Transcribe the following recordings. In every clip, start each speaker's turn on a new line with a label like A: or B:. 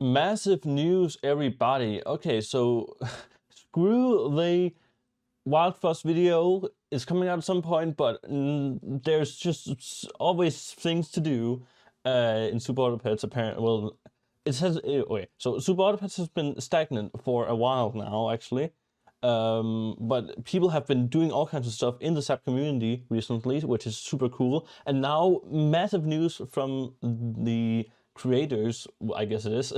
A: Massive news, everybody. Okay, so screw the Wild Frost video. Is coming out at some point, but there's just always things to do in Super Auto Pets, apparently. Well, it has... Okay, so Super Auto Pets has been stagnant for a while now, actually. But people have been doing all kinds of stuff in the SAP community recently, which is super cool. And now massive news from the creators, I guess it is,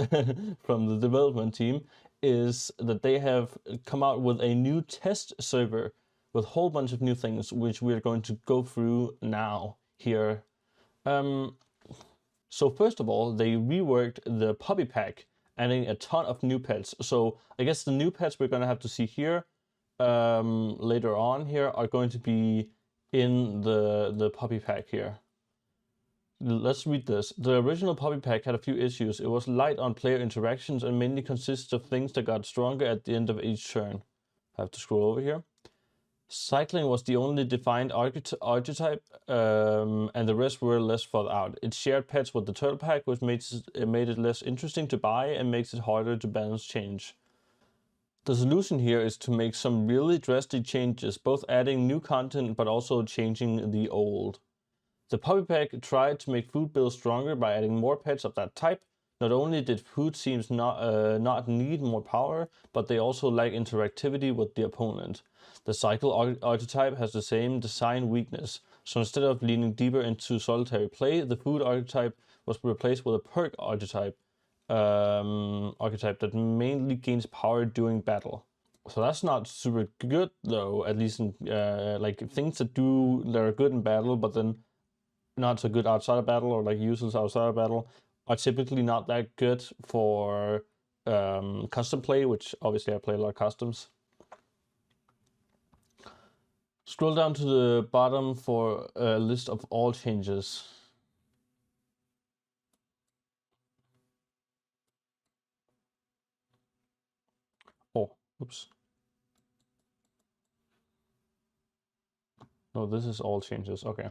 A: from the development team, is that they have come out with a new test server with a whole bunch of new things, which we're going to go through now here. So first of all, they reworked the puppy pack, adding a ton of new pets. So I guess the new pets we're gonna have to see here later on here are going to be in the puppy pack here. Let's read this. The original puppy pack had a few issues. It was light on player interactions and mainly consists of things that got stronger at the end of each turn. I have to scroll over here. Cycling was the only defined archetype, and the rest were less thought out. It shared pets with the turtle pack, which made it less interesting to buy and makes it harder to balance change. The solution here is to make some really drastic changes, both adding new content but also changing the old. The puppy pack tried to make food bills stronger by adding more pets of that type. Not only did food teams not need more power, but they also lack interactivity with the opponent. The cycle archetype has the same design weakness, so instead of leaning deeper into solitary play, the food archetype was replaced with a perk archetype, that mainly gains power during battle. So that's not super good though, at least in like things that are good in battle, but then not so good outside of battle, or like useless outside of battle, are typically not that good for custom play, which obviously I play a lot of customs. Scroll down to the bottom for a list of all changes. Oh, oops. No, this is all changes, okay.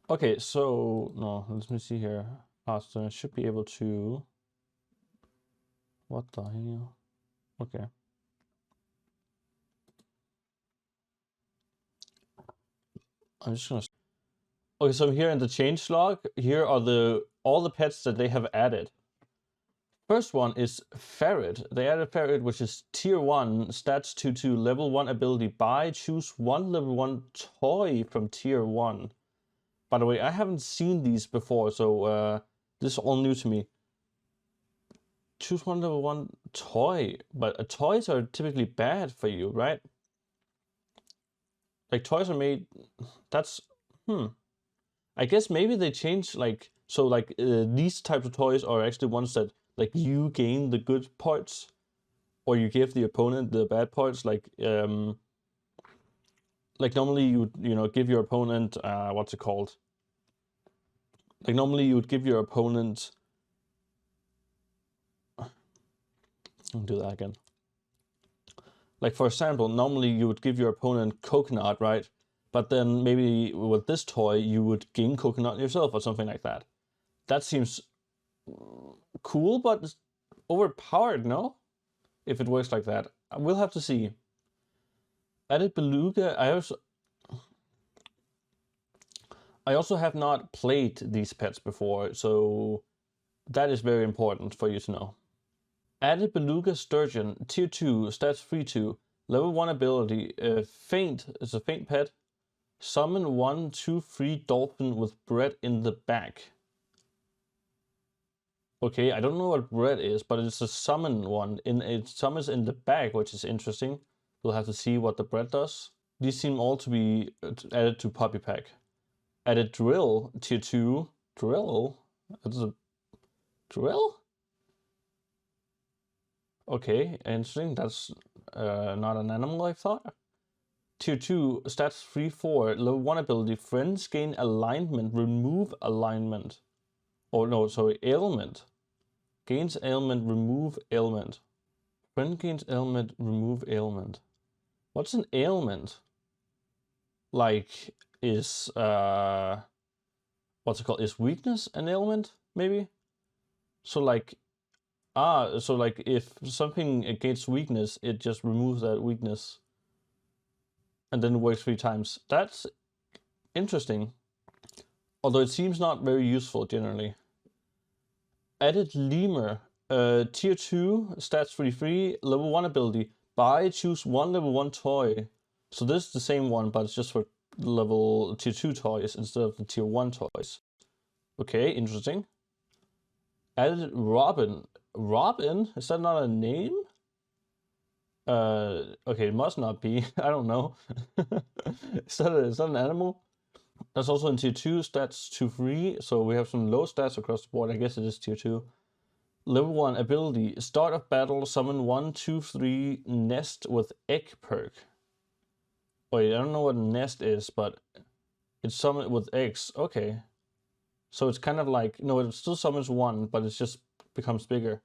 A: Okay, so, no, let me see here. So I should be able to... What the hell? Okay. I'm just gonna... Okay, so here in the change log, here are all the pets that they have added. First one is Ferret. They added Ferret, which is tier 1, stats 2/2, level 1 ability. Buy, choose one level 1 toy from tier 1. By the way, I haven't seen these before, so this is all new to me. Choose one level 1 toy, but toys are typically bad for you, right? Like toys are made, that's, I guess maybe they change like, so like these types of toys are actually ones that like you gain the good parts, or you give the opponent the bad parts. Like normally you give your opponent what's it called? Like normally you would give your opponent. I'll do that again. Like for example, normally you would give your opponent coconut, right? But then maybe with this toy you would gain coconut yourself or something like that. That seems cool, but overpowered, no? If it works like that. We'll have to see. Added Beluga, I also have not played these pets before, so that is very important for you to know. Added Beluga Sturgeon, tier 2, stats 3/2, level 1 ability, faint is a faint pet. Summon 1, 2, 3 dolphin with bread in the back. Okay, I don't know what bread is, but it's a summon one. It summons in the back, which is interesting. We'll have to see what the bread does. These seem all to be added to Puppy Pack. Added Drill, tier 2. Drill? That's a drill? Okay, interesting. That's not an animal, I thought. Tier 2, stats 3/4, level 1 ability, friends gain alignment, remove alignment. Oh no, sorry, ailment. Gains ailment, remove ailment. Friend gains ailment, remove ailment. What's an ailment? Like is what's it called? Is weakness an ailment? Maybe. So like so like if something gains weakness, it just removes that weakness, and then it works 3 times. That's interesting. Although it seems not very useful generally. Added lemur, tier 2, stats 33, level 1 ability. Buy, choose one level 1 toy. So this is the same one, but it's just for level tier 2 toys instead of the tier 1 toys. Okay, interesting. Added Robin. Robin? Is that not a name? Okay, it must not be. I don't know. Is that an animal? That's also in tier 2, stats 2-3, so we have some low stats across the board. I guess it is tier 2. Level 1 ability, start of battle, summon 1, 2, 3, nest with egg perk. Wait, I don't know what nest is, but it's summoned with eggs. Okay. So it's kind of like, no, it still summons 1, but it just becomes bigger.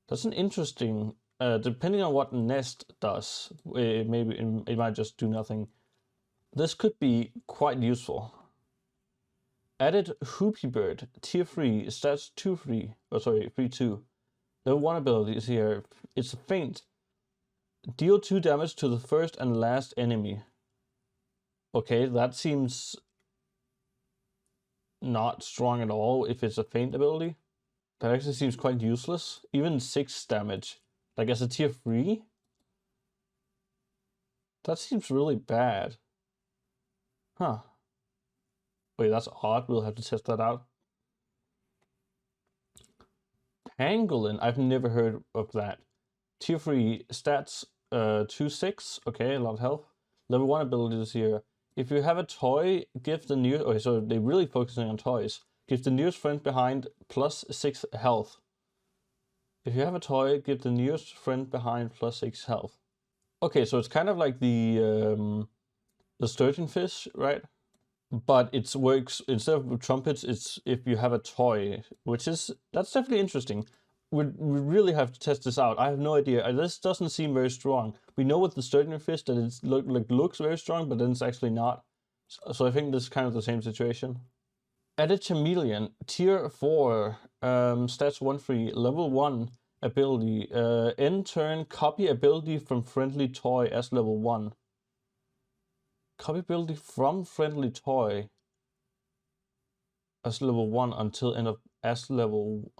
A: That's an interesting, depending on what nest does, maybe it might just do nothing. This could be quite useful. Added Hoopy Bird, tier 3, stats 2-3, oh sorry, 3-2. Level 1 ability is here. It's a feint. Deal 2 damage to the first and last enemy. Okay, that seems not strong at all if it's a feint ability. That actually seems quite useless. Even 6 damage. Like as a tier 3? That seems really bad. Huh. Wait, that's odd. We'll have to test that out. Pangolin. I've never heard of that. Tier 3 stats 2-6. Okay, a lot of health. Level 1 abilities here. If you have a toy, give the nearest... Okay, so they're really focusing on toys. Give the nearest friend behind plus 6 health. If you have a toy, give the nearest friend behind plus 6 health. Okay, so it's kind of like the sturgeon fish, right? But it works, instead of trumpets, it's if you have a toy, that's definitely interesting. We really have to test this out. I have no idea. This doesn't seem very strong. We know with the sturgeon fish that it looks very strong, but then it's actually not. So I think this is kind of the same situation. Added Chameleon, tier 4, stats 1-3, level 1 ability. End turn, copy ability from friendly toy as level 1. Copy ability from friendly toy as level 1 until end of as level...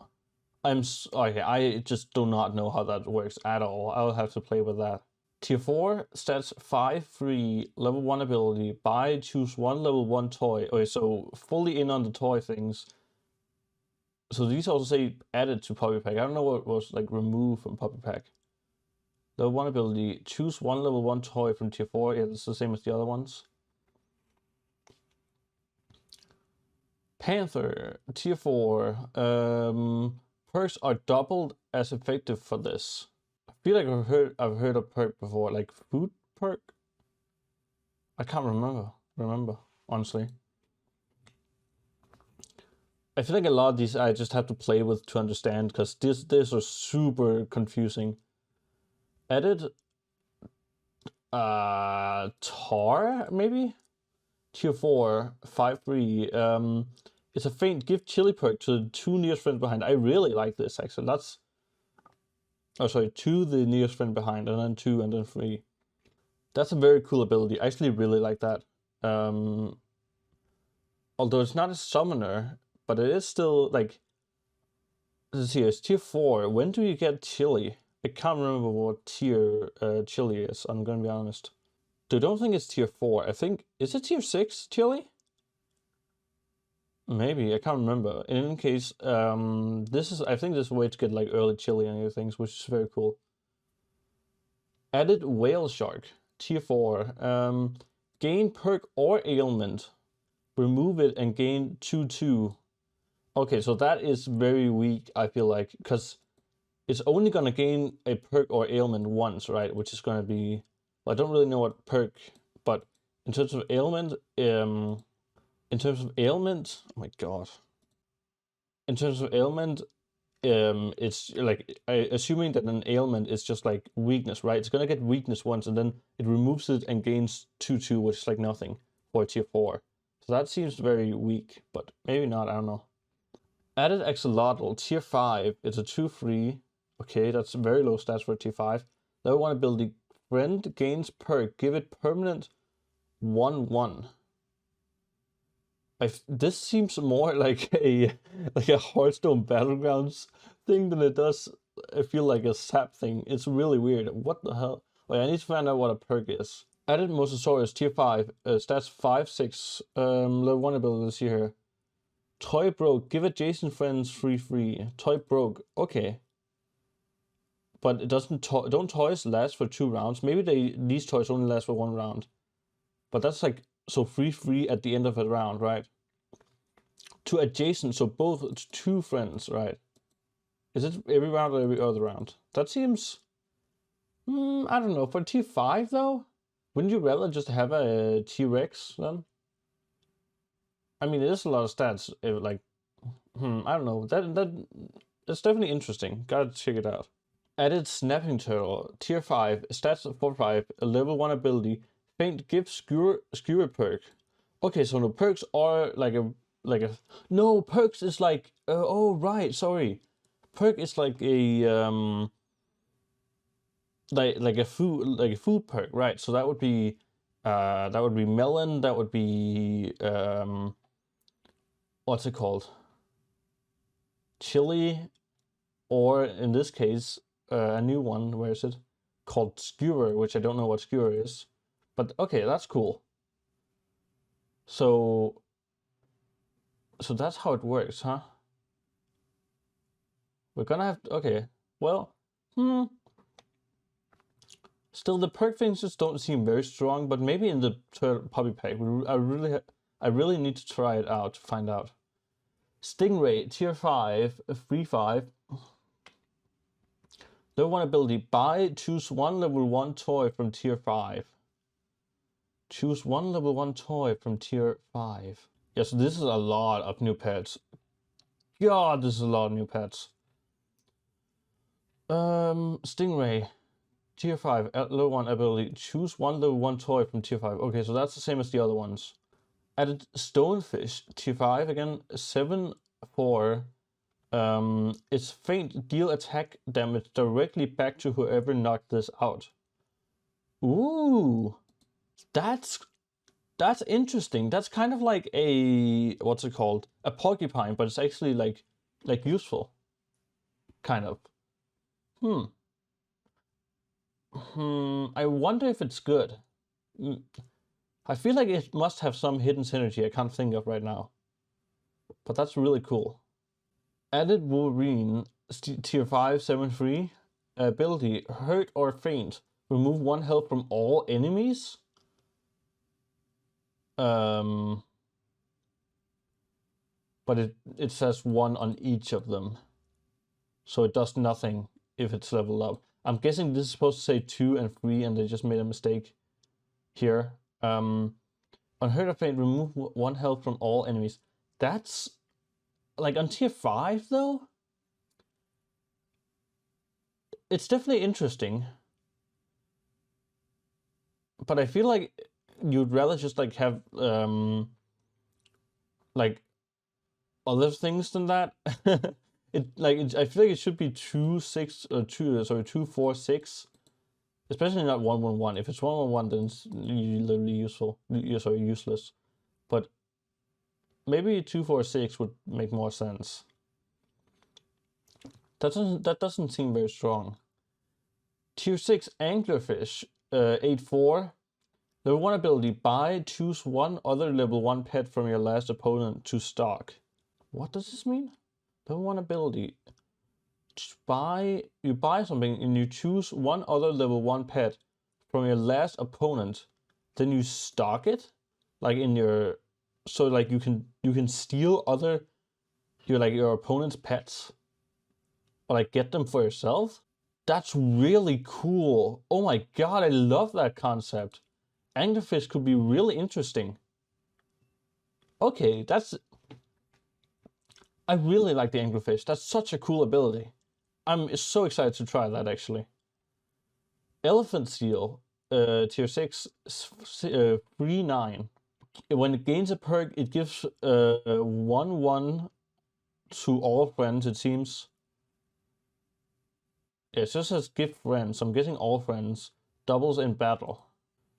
A: Okay, I just do not know how that works at all. I'll have to play with that. Tier 4, stats 5-3, level 1 ability. Buy, choose one level 1 toy. Okay, so fully in on the toy things. So these also say added to Puppy Pack. I don't know what was like removed from Puppy Pack. Level 1 ability, choose one level 1 toy from tier 4. Yeah, it's the same as the other ones. Panther, tier 4. Perks are doubled as effective for this. I feel like I've heard a perk before, like food perk. I can't remember, honestly. I feel like a lot of these I just have to play with to understand, because these are super confusing. Added Tar, maybe? Tier 4, 5-3. It's a feint. Give chili perk to the 2 nearest friends behind. I really like this, actually. That's... Oh, sorry. 2 the nearest friend behind, and then 2, and then 3. That's a very cool ability. I actually really like that. Although it's not a summoner, but it is still, like... Let's see, it's tier 4. When do you get chili? I can't remember what tier chili is, I'm gonna be honest. I don't think it's tier 4. I think... Is it tier 6 chili? Maybe, I can't remember. In any case, I think this is a way to get like early chili and other things, which is very cool. Added Whale Shark, tier 4. Gain perk or ailment. Remove it and gain 2-2. Okay, so that is very weak, I feel like, because it's only gonna gain a perk or ailment once, right? Which is gonna be... Well, I don't really know what perk, but in terms of ailment, oh my god. In terms of ailment, it's like, assuming that an ailment is just like weakness, right? It's gonna get weakness once, and then it removes it and gains 2-2, which is like nothing for tier 4. So that seems very weak, but maybe not, I don't know. Added axolotl, tier 5. It's a 2-3. Okay, that's very low stats for tier 5. Level 1 ability, friend gains perk. Give it permanent 1-1. This seems more like a Hearthstone Battlegrounds thing than it does. I feel like a sap thing. It's really weird. What the hell? Wait, I need to find out what a perk is. Added Mosasaurus, tier 5, stats 5, 6, level 1 abilities here. Toy broke, give adjacent friends free. Toy broke, okay. But it doesn't, don't toys last for 2 rounds? Maybe these toys only last for 1 round. But that's like, so free at the end of a round, right? To adjacent, so both 2 friends, right? Is it every round or every other round? That seems, I don't know, for tier 5 though? Wouldn't you rather just have a T-Rex then? I mean, it is a lot of stats. Like, I don't know. That's definitely interesting. Gotta check it out. Added Snapping Turtle, tier 5, stats 4-5, a level 1 ability. Faint gives skewer perk. Okay, so the perks are like a no, perks is like oh right, sorry. Perk is like a like a food perk, right? So that would be melon, that would be what's it called? Chili, or in this case, a new one, where is it? Called skewer, which I don't know what skewer is. But okay, that's cool. So that's how it works, huh? We're gonna have to, okay. Well, still the perk things just don't seem very strong, but maybe in the third puppy pack, I really need to try it out to find out. Stingray, tier 5, 3-5. Level 1 ability, choose 1 level 1 toy from tier 5. Choose 1 level 1 toy from tier 5. Yeah, so this is a lot of new pets. God, this is a lot of new pets. Stingray, tier 5, level 1 ability, choose 1 level 1 toy from tier 5. Okay, so that's the same as the other ones. Added Stonefish, tier 5, again, 7-4. It's faint, deal attack damage directly back to whoever knocked this out. Ooh, that's interesting. That's kind of like a, what's it called? A porcupine, but it's actually like useful. Kind of. I wonder if it's good. I feel like it must have some hidden synergy I can't think of right now. But that's really cool. Added Wolverine, tier 5, 7-3. Ability, hurt or faint. Remove 1 health from all enemies. But it says 1 on each of them. So it does nothing if it's leveled up. I'm guessing this is supposed to say 2 and 3 and they just made a mistake here. On hurt or faint, remove 1 health from all enemies. That's like on tier 5 though. It's definitely interesting. But I feel like you'd rather just like have like other things than that. I feel like it should be 2-6 or 2-4-6. Especially not 1-1-1. If it's 1-1-1, then it's literally useless. But maybe 2-4-6 would make more sense. That doesn't seem very strong. Tier 6 Anglerfish, 8-4. Level 1 ability, choose 1 other level 1 pet from your last opponent to stock. What does this mean? Level 1 ability, you buy something and you choose 1 other level 1 pet from your last opponent, then you stock it, like in your, so like you can steal your opponent's pets, or like get them for yourself. That's really cool. Oh my god, I love that concept. Anglerfish could be really interesting. Okay, I really like the Anglerfish. That's such a cool ability. I'm so excited to try that actually. Elephant Seal, tier 6, 3-9. when it gains a perk, it gives 1/1 to all friends, it seems. Yeah, it just says give friends. I'm guessing all friends. Doubles in battle.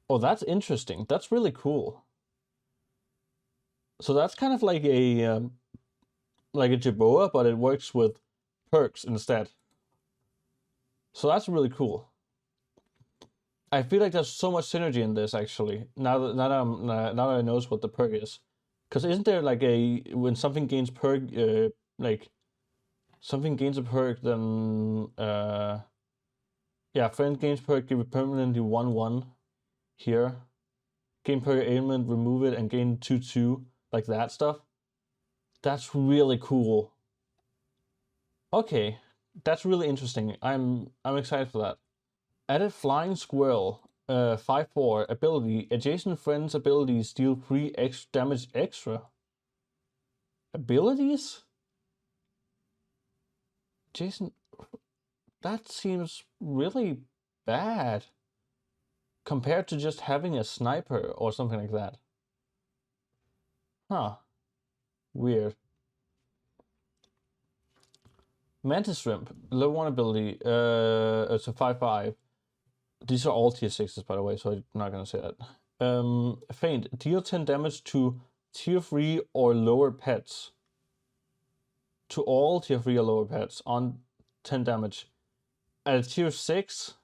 A: Oh, that's interesting. That's really cool. So that's kind of like a Jerboa, but it works with perks instead. So that's really cool. I feel like there's so much synergy in this actually. Now that I knows what the perk is, because isn't there like when something gains perk, like something gains a perk, then yeah, friend gains perk, give it permanently 1/1 here. Gain perk ailment, remove it, and gain 2/2, like that stuff. That's really cool. Okay, that's really interesting. I'm excited for that. Added flying squirrel, 5/4 ability. Adjacent friends' abilities deal 3 damage extra. Abilities? Jason, that seems really bad compared to just having a sniper or something like that. Huh. Weird. Mantis Shrimp, level 1 ability. It's a 5/5. These are all tier 6s, by the way, so I'm not gonna say that. Faint, deal 10 damage to tier 3 or lower pets. To all tier 3 or lower pets on 10 damage. At tier 6.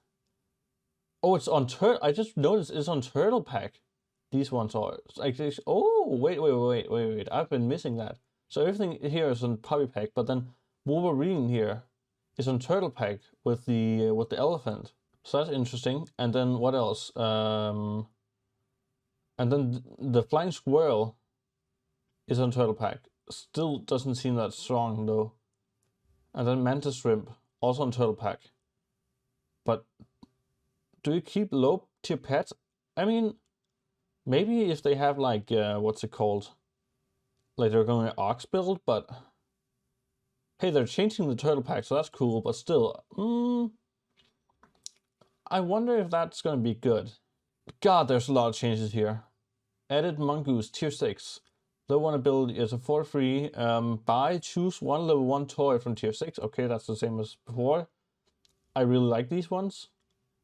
A: Oh, it's on turtle. I just noticed it's on turtle pack. These ones are like this. Oh, wait. I've been missing that. So everything here is on puppy pack, but then Wolverine here is on turtle pack with the elephant. So that's interesting. And then what else? And then the flying squirrel is on turtle pack. Still doesn't seem that strong though. And then mantis shrimp also on turtle pack. But do you keep low tier pets? I mean, maybe if they have like what's it called? Like they're going to ox build, but hey, they're changing the turtle pack, so that's cool. But still, I wonder if that's gonna be good. God, there's a lot of changes here. Added mongoose tier 6. Level 1 ability is a 4/3. Choose one level 1 toy from tier 6. Okay, that's the same as before. I really like these ones.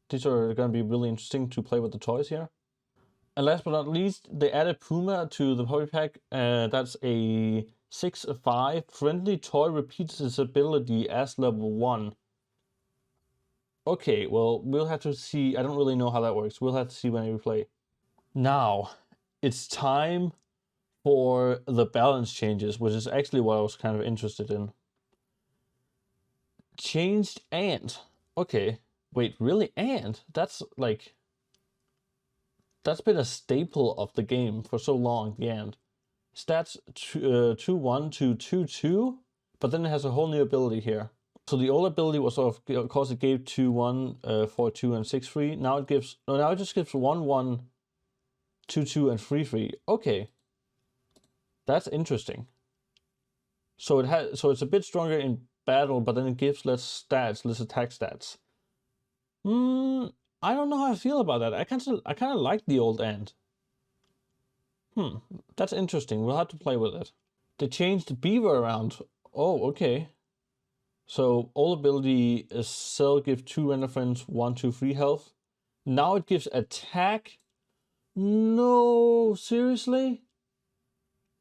A: These are gonna be really interesting to play with the toys here. And last but not least, they added Puma to the puppy pack. That's a 6/5. Friendly toy repeats its ability as level 1. Okay, well, we'll have to see. I don't really know how that works. We'll have to see when we play. Now, it's time for the balance changes, which is actually what I was kind of interested in. Changed and. Okay, wait, really? And? That's like... That's been a staple of the game for so long, the and. Stats 2/1 to 2/2, but then it has a whole new ability here. So the old ability was of course it gave 2/1, 4/2, and 6/3. Now it gives now it just gives 1/1, 2/2, and 3/3. Okay, that's interesting. So it's a bit stronger in battle, but then it gives less stats, less attack stats. I don't know how I feel about that. I kind of like the old end. That's interesting. We'll have to play with it. They changed the beaver around. Oh, okay. So old ability is Cell give 2 random friends 1, 2, 3 health. Now it gives attack. No, seriously?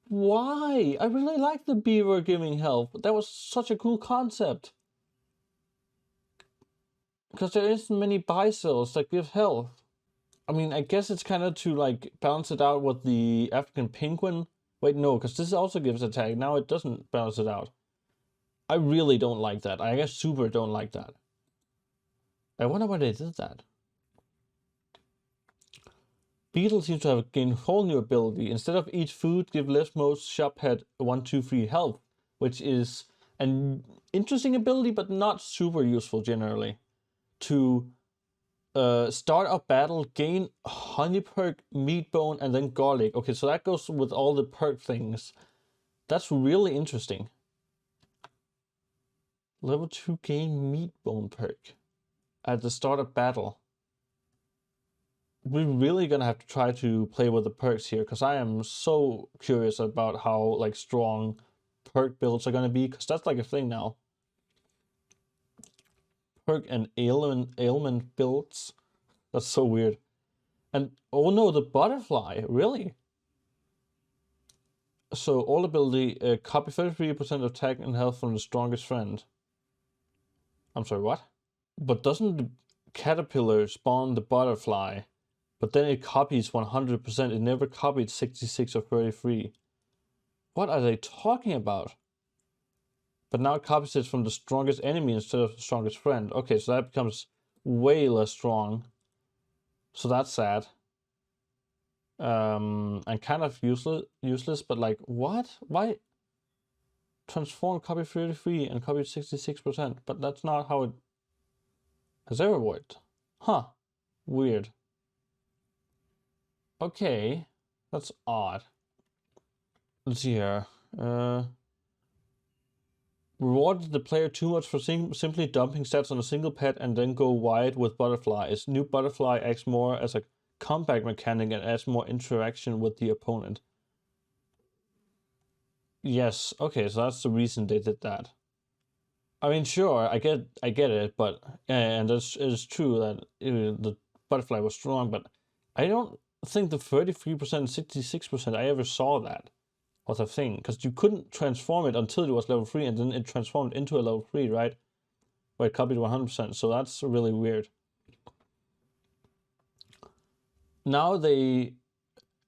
A: Why? I really like the beaver giving health. That was such a cool concept. Because there isn't many bicells that give health. I mean, I guess it's kind of to like balance it out with the African penguin. Wait, no, because this also gives attack. Now it doesn't balance it out. I really don't like that. I guess super don't like that. I wonder why they did that. Beetle seems to have gained a whole new ability. Instead of each food, give leftmost shop head 1, 2, 3 health, which is an interesting ability, but not super useful generally. To start a battle, gain honey perk, meat bone, and then garlic. Okay, so that goes with all the perk things. That's really interesting. Level 2 gain meat bone perk at the start of battle. we're really gonna have to try to play with the perks here, because I am so curious about how like strong perk builds are gonna be, because that's like a thing now. Perk and ailment builds. That's so weird. And oh no, the butterfly, really? So all ability, copy 33% attack and health from the strongest friend. I'm sorry, what? But doesn't the caterpillar spawn the butterfly? But then it copies 100%. It never copied 66 or 33. What are they talking about? But now it copies it from the strongest enemy instead of the strongest friend. Okay, so that becomes way less strong. So that's sad. And kind of useless, but like, what? Why? Transform copy 33 and copy 66%, but that's not how it has ever worked. Huh. Weird. Okay, that's odd. Let's see here. Rewarded the player too much for simply dumping stats on a single pet and then go wide with butterflies. New butterfly acts more as a comeback mechanic and adds more interaction with the opponent. Yes, okay, so that's the reason they did that. I mean, sure, I get it, but and it's true that the butterfly was strong, but I don't think the 33%, 66% I ever saw that was a thing, because you couldn't transform it until it was level 3, and then it transformed into a level 3, right? Where it copied 100%, so that's really weird. Now they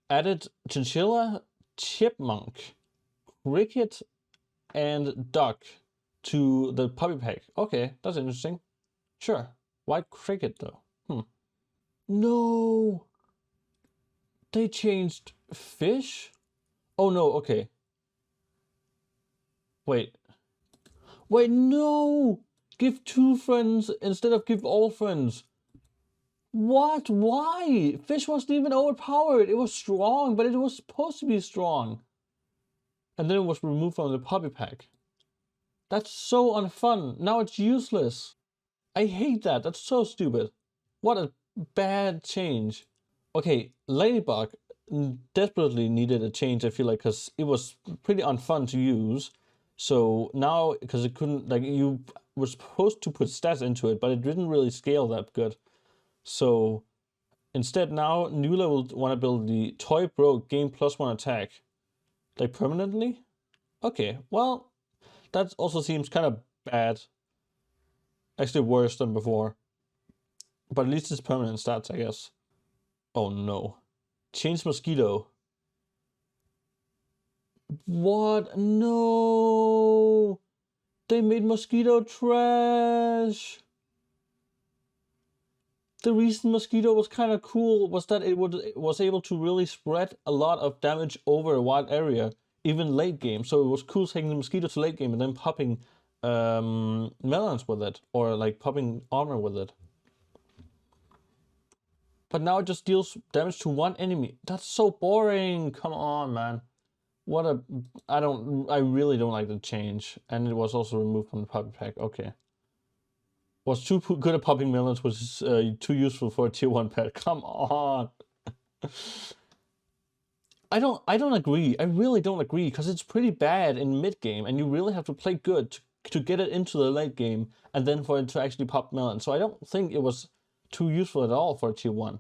A: added chinchilla, chipmunk, cricket, and duck to the puppy pack. Okay, that's interesting. Sure. Why cricket though? No! They changed fish? Oh no, okay. Wait. Wait, no! Give 2 friends instead of give all friends. What? Why? Fish wasn't even overpowered. It was strong, but it was supposed to be strong. And then it was removed from the puppy pack. That's so unfun. Now it's useless. I hate that. That's so stupid. What a bad change. Okay, Ladybug desperately needed a change, I feel like, because it was pretty unfun to use. So now, because it couldn't, like, you were supposed to put stats into it, but it didn't really scale that good. So instead, now, new level 1 ability, Toy Broke, gain +1 attack. Like, permanently? Okay, well, that also seems kind of bad. Actually worse than before. But at least it's permanent stats, I guess. Oh no. Change mosquito. What? No! They made mosquito trash! The reason mosquito was kind of cool was that it was able to really spread a lot of damage over a wide area, even late game. So it was cool taking the mosquito to late game and then popping melons with it, or like popping armor with it. But now it just deals damage to 1 enemy. That's so boring. Come on, man. What a... I really don't like the change. And it was also removed from the puppy pack. Okay. Was too good at popping melons, which is too useful for a tier 1 pet. Come on. I don't agree. I really don't agree, because it's pretty bad in mid game, and you really have to play good to get it into the late game, and then for it to actually pop melon. So I don't think it was too useful at all for a tier 1.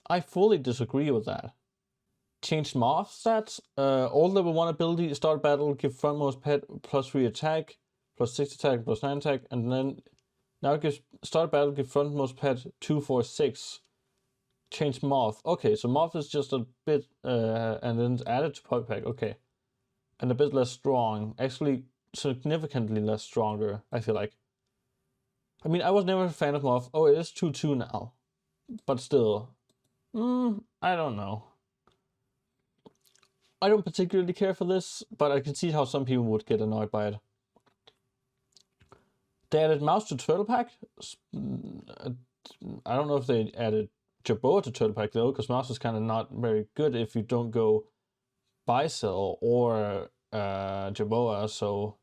A: I fully disagree with that. Changed Moth stats. All level 1 ability, start battle, give frontmost pet +3 attack, +6 attack, +9 attack, and then now it gives start battle, give frontmost pet 2, 4, 6. Change Moth. Okay, so Moth is just a bit, and then it's added to puppy pack. Okay. And a bit less strong. Actually, significantly less stronger, I feel like. I mean, I was never a fan of Moth. Oh, it is 2-2 now. But still. I don't know. I don't particularly care for this, but I can see how some people would get annoyed by it. They added Mouse to Turtle Pack. I don't know if they added Jerboa to Turtle Pack though, because Mouse is kind of not very good if you don't go Bicel or Jerboa, so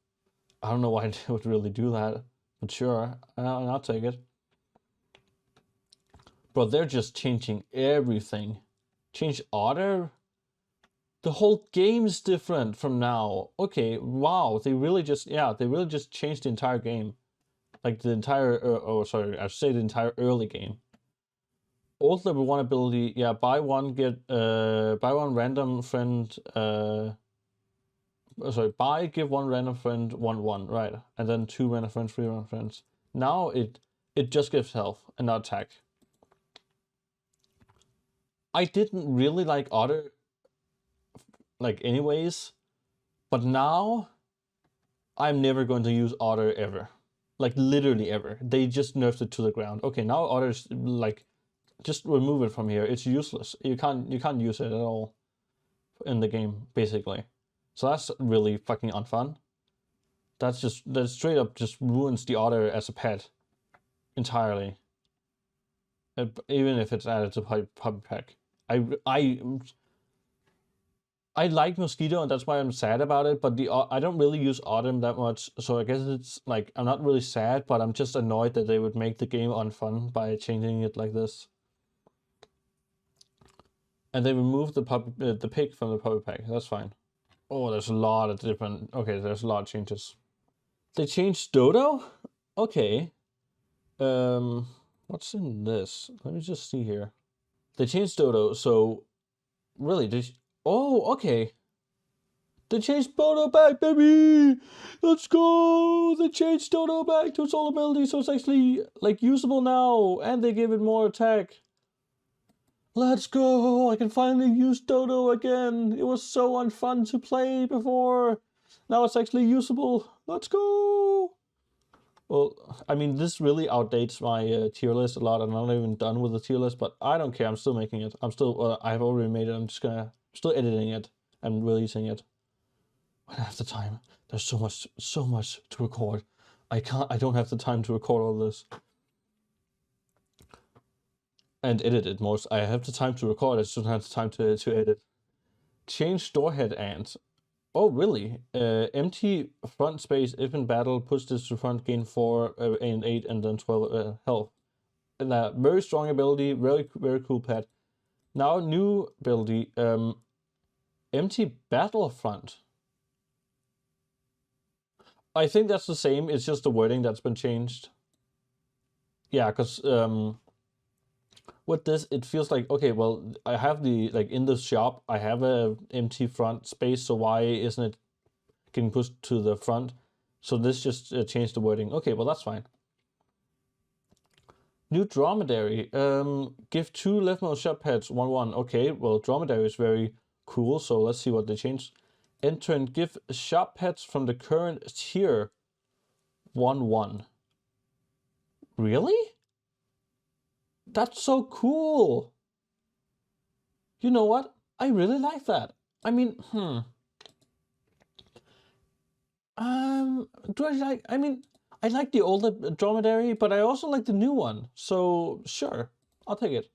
A: I don't know why they would really do that, but sure, I'll take it. Bro, they're just changing everything. Change order? The whole game is different from now. Okay, wow, they really just changed the entire game. Like the entire, sorry, I should say the entire early game. Old level 1 ability, yeah, buy one random friend, give one random friend 1/1, right? And then 2 random friends, 3 random friends. Now it just gives health and not attack. I didn't really like Otter, like anyways, but now I'm never going to use Otter ever. Like literally ever. They just nerfed it to the ground. Okay, now Otter's like, just remove it from here. It's useless. You can't use it at all in the game, basically. So that's really fucking unfun. That straight up just ruins the Otter as a pet entirely. Even if it's added to puppy pack. I like Mosquito, and that's why I'm sad about it, but I don't really use Autumn that much, so I guess it's like, I'm not really sad, but I'm just annoyed that they would make the game unfun by changing it like this. And they removed the pig from the puppy pack, that's fine. Oh, there's a lot of different, okay, there's a lot of changes. They changed Dodo? Okay. What's in this? Let me just see here. They changed Dodo, so really, oh, okay. They changed Dodo back, baby! Let's go! They changed Dodo back to its old ability, so it's actually, like, usable now, and they give it more attack. Let's go! I can finally use Dodo again! It was so unfun to play before! Now it's actually usable! Let's go! Well, I mean, this really outdates my tier list a lot. I'm not even done with the tier list, but I don't care. I'm still making it. I've already made it. I'm still editing it and releasing it when I have the time. There's so much to record. I don't have the time to record all this and edit it most. I have the time to record. I just don't have the time to edit. Change storehead ant. Oh, really? Empty front space if in battle, push this to front, gain 4 and 8 and then 12 health. And a very strong ability, very cool pet. Now new ability, empty battlefront. I think that's the same, it's just the wording that's been changed. Yeah, because with this, it feels like, okay, well, I have in the shop, I have a empty front space, so why isn't it getting pushed to the front? So this just changed the wording. Okay, well, that's fine. New dromedary. Give 2 leftmost shop pets 1/1. Okay, well, dromedary is very cool, so let's see what they changed. Enter and give shop pets from the current tier 1/1. Really? That's so cool. You know what? I really like that. I mean, do I like, I like the older dromedary, but I also like the new one. So sure, I'll take it.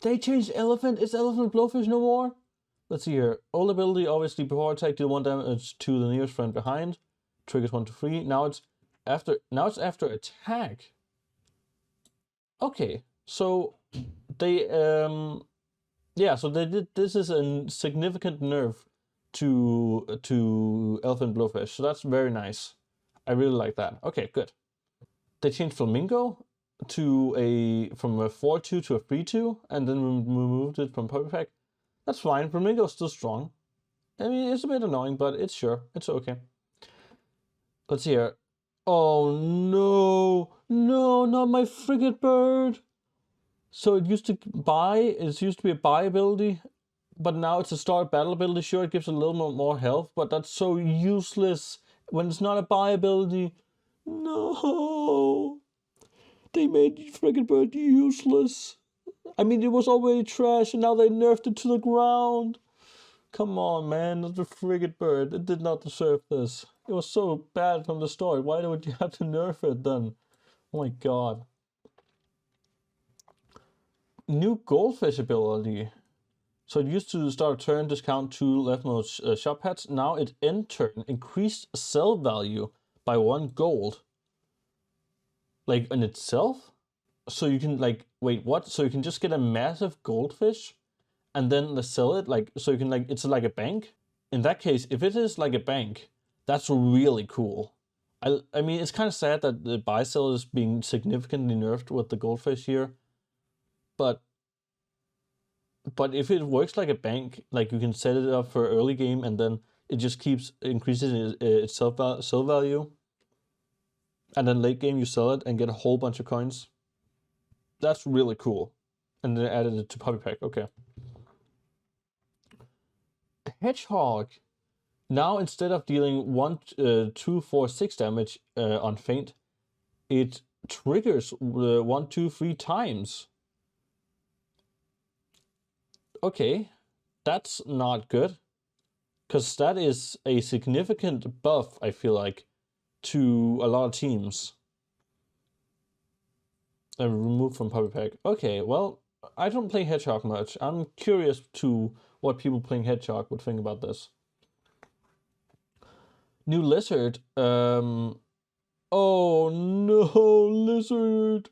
A: They changed elephant. Is elephant blowfish no more? Let's see here. Old ability, obviously before attack, deal 1 damage to the nearest friend behind. Triggers 1 to 3. Now it's after attack. Okay, so they so they did, this is a significant nerf to elephant blowfish, so that's very nice. I really like that. Okay, good. They changed flamingo from a 4/2 to a 3/2, and then removed it from puppy pack. That's fine. Flamingo's still strong. I mean, it's a bit annoying, but it's okay. Let's see here. Oh no, not my frigate bird. So it used to be a buy ability, but now it's a start battle ability. Sure, it gives a little more health, but that's so useless when it's not a buy ability. No, they made frigate bird useless. I mean, it was already trash, and now they nerfed it to the ground. Come on, man, that's a frigate bird. It did not deserve this. It was so bad from the start. Why would you have to nerf it then? Oh my god. New goldfish ability. So it used to start a turn, discount 2 leftmost shop pets. Now it end turn, increased sell value by 1 gold. Like in itself? So you can like, wait, what? So you can just get a massive goldfish and then sell it, like, so you can like, it's like a bank? In that case, if it is like a bank, that's really cool. I mean, it's kind of sad that the buy sell is being significantly nerfed with the goldfish here, but if it works like a bank, like you can set it up for early game and then it just keeps increasing its sell value, and then late game you sell it and get a whole bunch of coins. That's really cool. And then added it to Puppy Pack. Okay. Hedgehog. Now instead of dealing 1, 2, 4, 6 damage on feint, it triggers 1, 2, 3 times. Okay, that's not good, because that is a significant buff, I feel like, to a lot of teams. Removed from Puppy Pack. Okay, well, I don't play Hedgehog much. I'm curious to what people playing Hedgehog would think about this. New Lizard. Oh no, Lizard.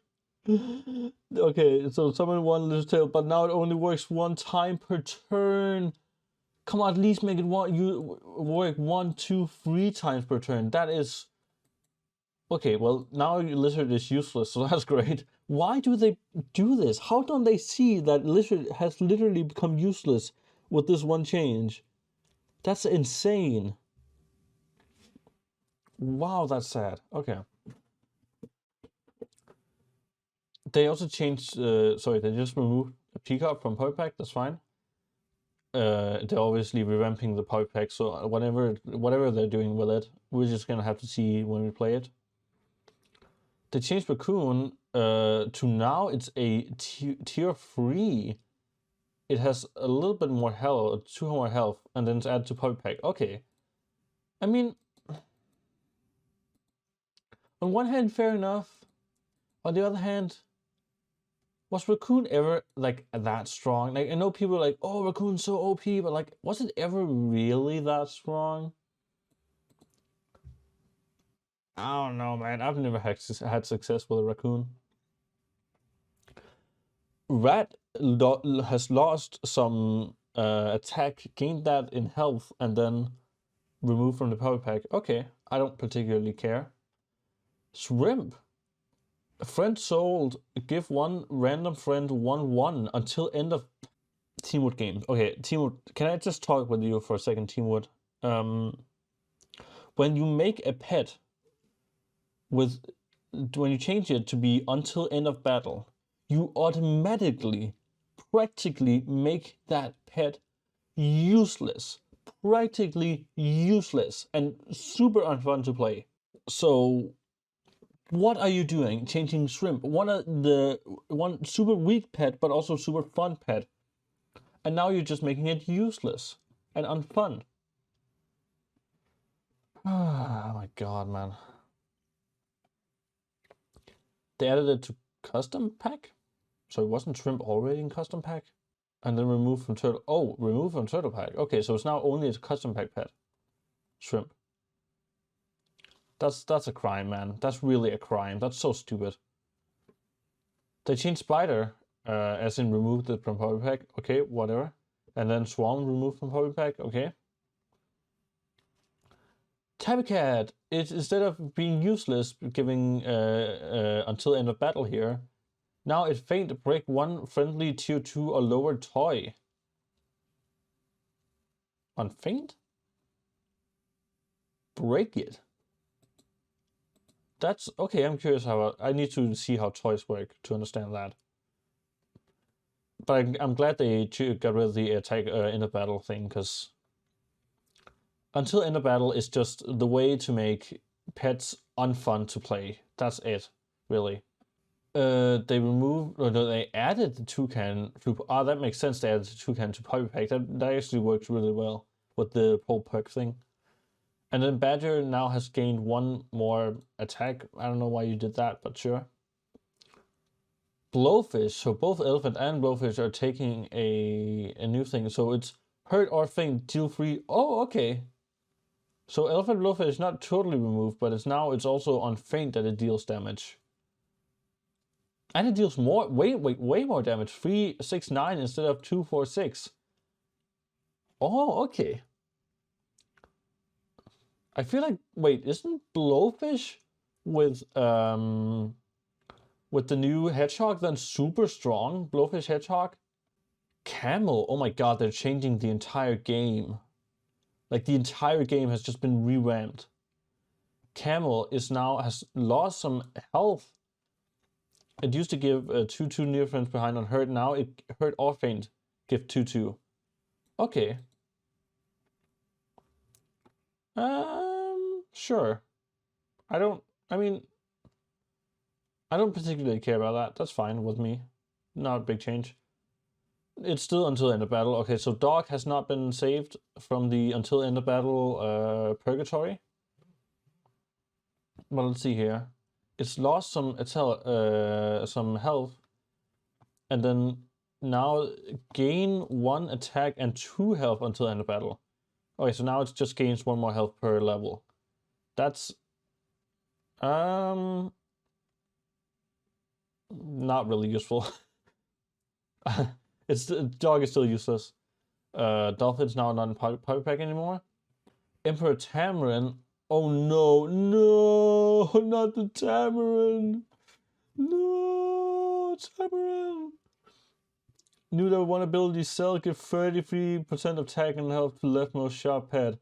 A: Okay, so summon 1 Lizard Tail, but now it only works 1 time per turn. Come on, at least make it work 1, 2, 3 times per turn. That is... Okay, well, now Lizard is useless, so that's great. Why do they do this? How don't they see that Lizard has literally become useless with this one change? That's insane. Wow, that's sad. Okay. They also changed, sorry, they just removed a Peacock from Puppy Pack, that's fine. They're obviously revamping the Puppy Pack, so whatever they're doing with it, we're just gonna have to see when we play it. They changed Raccoon to now it's a tier 3. It has a little bit more health, 2 more health, and then it's added to Puppy Pack. Okay. I mean, on one hand, fair enough. On the other hand, was Raccoon ever like that strong? Like, I know people are like, oh, Raccoon's so OP, but like, was it ever really that strong? I don't know, man. I've never had success with a Raccoon. Rat has lost some attack, gained that in health, and then removed from the Puppy Pack. Okay, I don't particularly care. Shrimp. A friend sold. Give one random friend 1/1 until end of Teamwood game. Okay, Teamwood, can I just talk with you for a second, Teamwood? When you make a pet when you change it to be until end of battle, you automatically, practically make that pet useless. Practically useless and super unfun to play. So what are you doing? Changing Shrimp, one super weak pet, but also super fun pet, and now you're just making it useless and unfun. Oh my god, man! They added it to custom pack, so it wasn't Shrimp already in custom pack, and then removed from turtle. Oh, removed from turtle pack. Okay, so it's now only a custom pack pet. Shrimp. That's a crime, man. That's really a crime. That's so stupid. They changed Spider, as in removed it from Puppy Pack. Okay, whatever. And then Swarm removed from Puppy Pack. Okay. Tabby Cat. It's instead of being useless, giving until end of battle here, now it feint break 1 friendly tier 2 or lower toy. On feint? Break it. That's okay. I'm curious how I need to see how toys work to understand that. But I'm glad they got rid of the attack end of battle thing, because until end of battle is just the way to make pets unfun to play. That's it, really. They removed, or no, they added the toucan. That makes sense. They added the toucan to Puppy Pack. That actually works really well with the whole perk thing. And then Badger now has gained 1 more attack. I don't know why you did that, but sure. Blowfish. So both Elephant and Blowfish are taking a new thing. So it's hurt or feint, deal 3. Oh, okay. So Elephant Blowfish is not totally removed, but it's also on feint that it deals damage. And it deals more, way more damage. 369 instead of 246. Oh, okay. I feel like, wait, isn't Blowfish with the new Hedgehog then super strong? Blowfish Hedgehog? Camel, oh my god, they're changing the entire game. Like the entire game has just been revamped. Camel has lost some health. It used to give 2-2 near friends behind on hurt. Now it hurt or faint give 2-2. Okay. Sure. I don't particularly care about that. That's fine with me. Not a big change. It's still until end of battle. Okay, so Dog has not been saved from the until end of battle purgatory. But let's see here. It's lost some health, and then now gain 1 attack and 2 health until end of battle. Okay, so now it just gains 1 more health per level. That's not really useful. Dog is still useless. Dolphin's now not in Puppy Pack anymore. Emperor Tamarin. Oh no, not the Tamarin. No, Tamarin. New level 1 ability Cell, give 33% attack and health to leftmost sharp pad.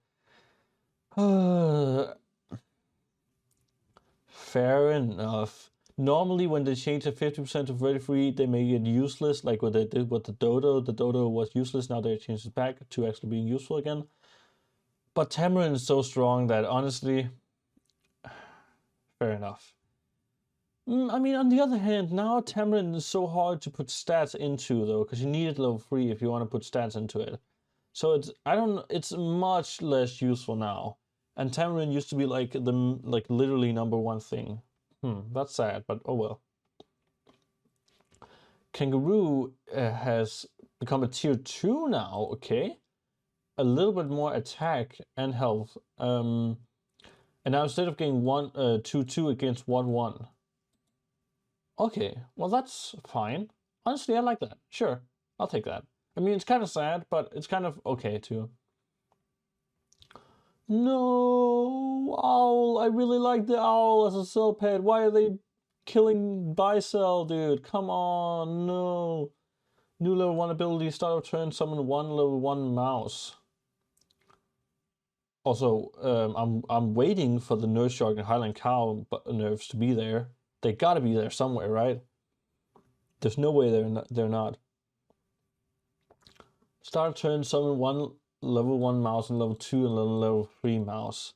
A: Fair enough. Normally when they change the 50% of ready free, they make it useless, like what they did with the Dodo. The Dodo was useless, now they changed it back to actually being useful again. But Tamarin is so strong that honestly, fair enough. I mean, on the other hand, now Tamarin is so hard to put stats into though, because you need it level 3 if you want to put stats into it. So it's much less useful now. And Tamarin used to be like literally #1 thing. That's sad, but oh well. Kangaroo has become a tier 2 now, okay. A little bit more attack and health. And now instead of getting 2-2, it gains 1-1. Okay, well that's fine. Honestly, I like that. Sure, I'll take that. I mean, it's kind of sad, but it's kind of okay too. No, Owl. I really like the Owl as a cell pet. Why are they killing Bicell, dude? Come on, no. New level 1 ability, start of turn, summon 1 level 1 mouse. Also, I'm waiting for the Nurse Shark and Highland Cow nerfs to be there. They gotta be there somewhere, right? There's no way they're not. Start of turn, summon 1 level 1 mouse and level 2 and level 3 mouse.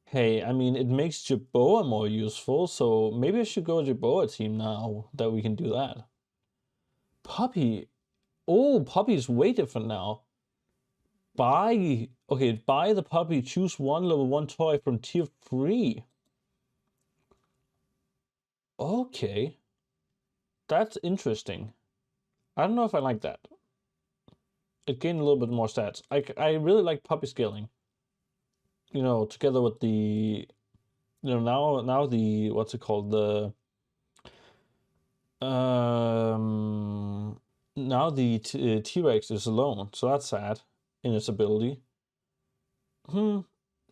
A: Hey, I mean, it makes Jerboa more useful, so maybe I should go Jerboa team now that we can do that. Puppy. Oh, Puppy's way different now. Buy the puppy, choose 1 level 1 toy from tier 3. Okay. That's interesting. I don't know if I like that. It gained a little bit more stats. I really like puppy scaling. You know, together with the, you know, now the, what's it called? The, now the T-Rex is alone, so that's sad in its ability. But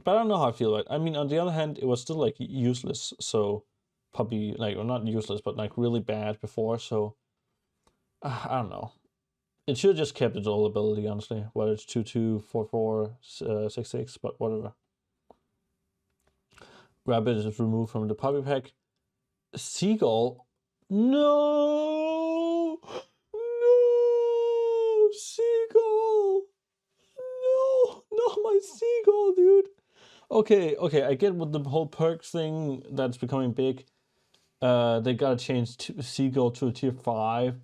A: I don't know how I feel about it. I mean, on the other hand, it was still like useless, so puppy, like, or not useless, but like really bad before, so I don't know. It should have just kept its old ability, honestly, whether it's 2-2, 4-4, 6-6, but whatever. Rabbit is removed from the puppy pack. Seagull. No! No! Seagull! No! Not my seagull, dude! Okay, I get with the whole perks thing that's becoming big. They gotta change Seagull to a tier 5.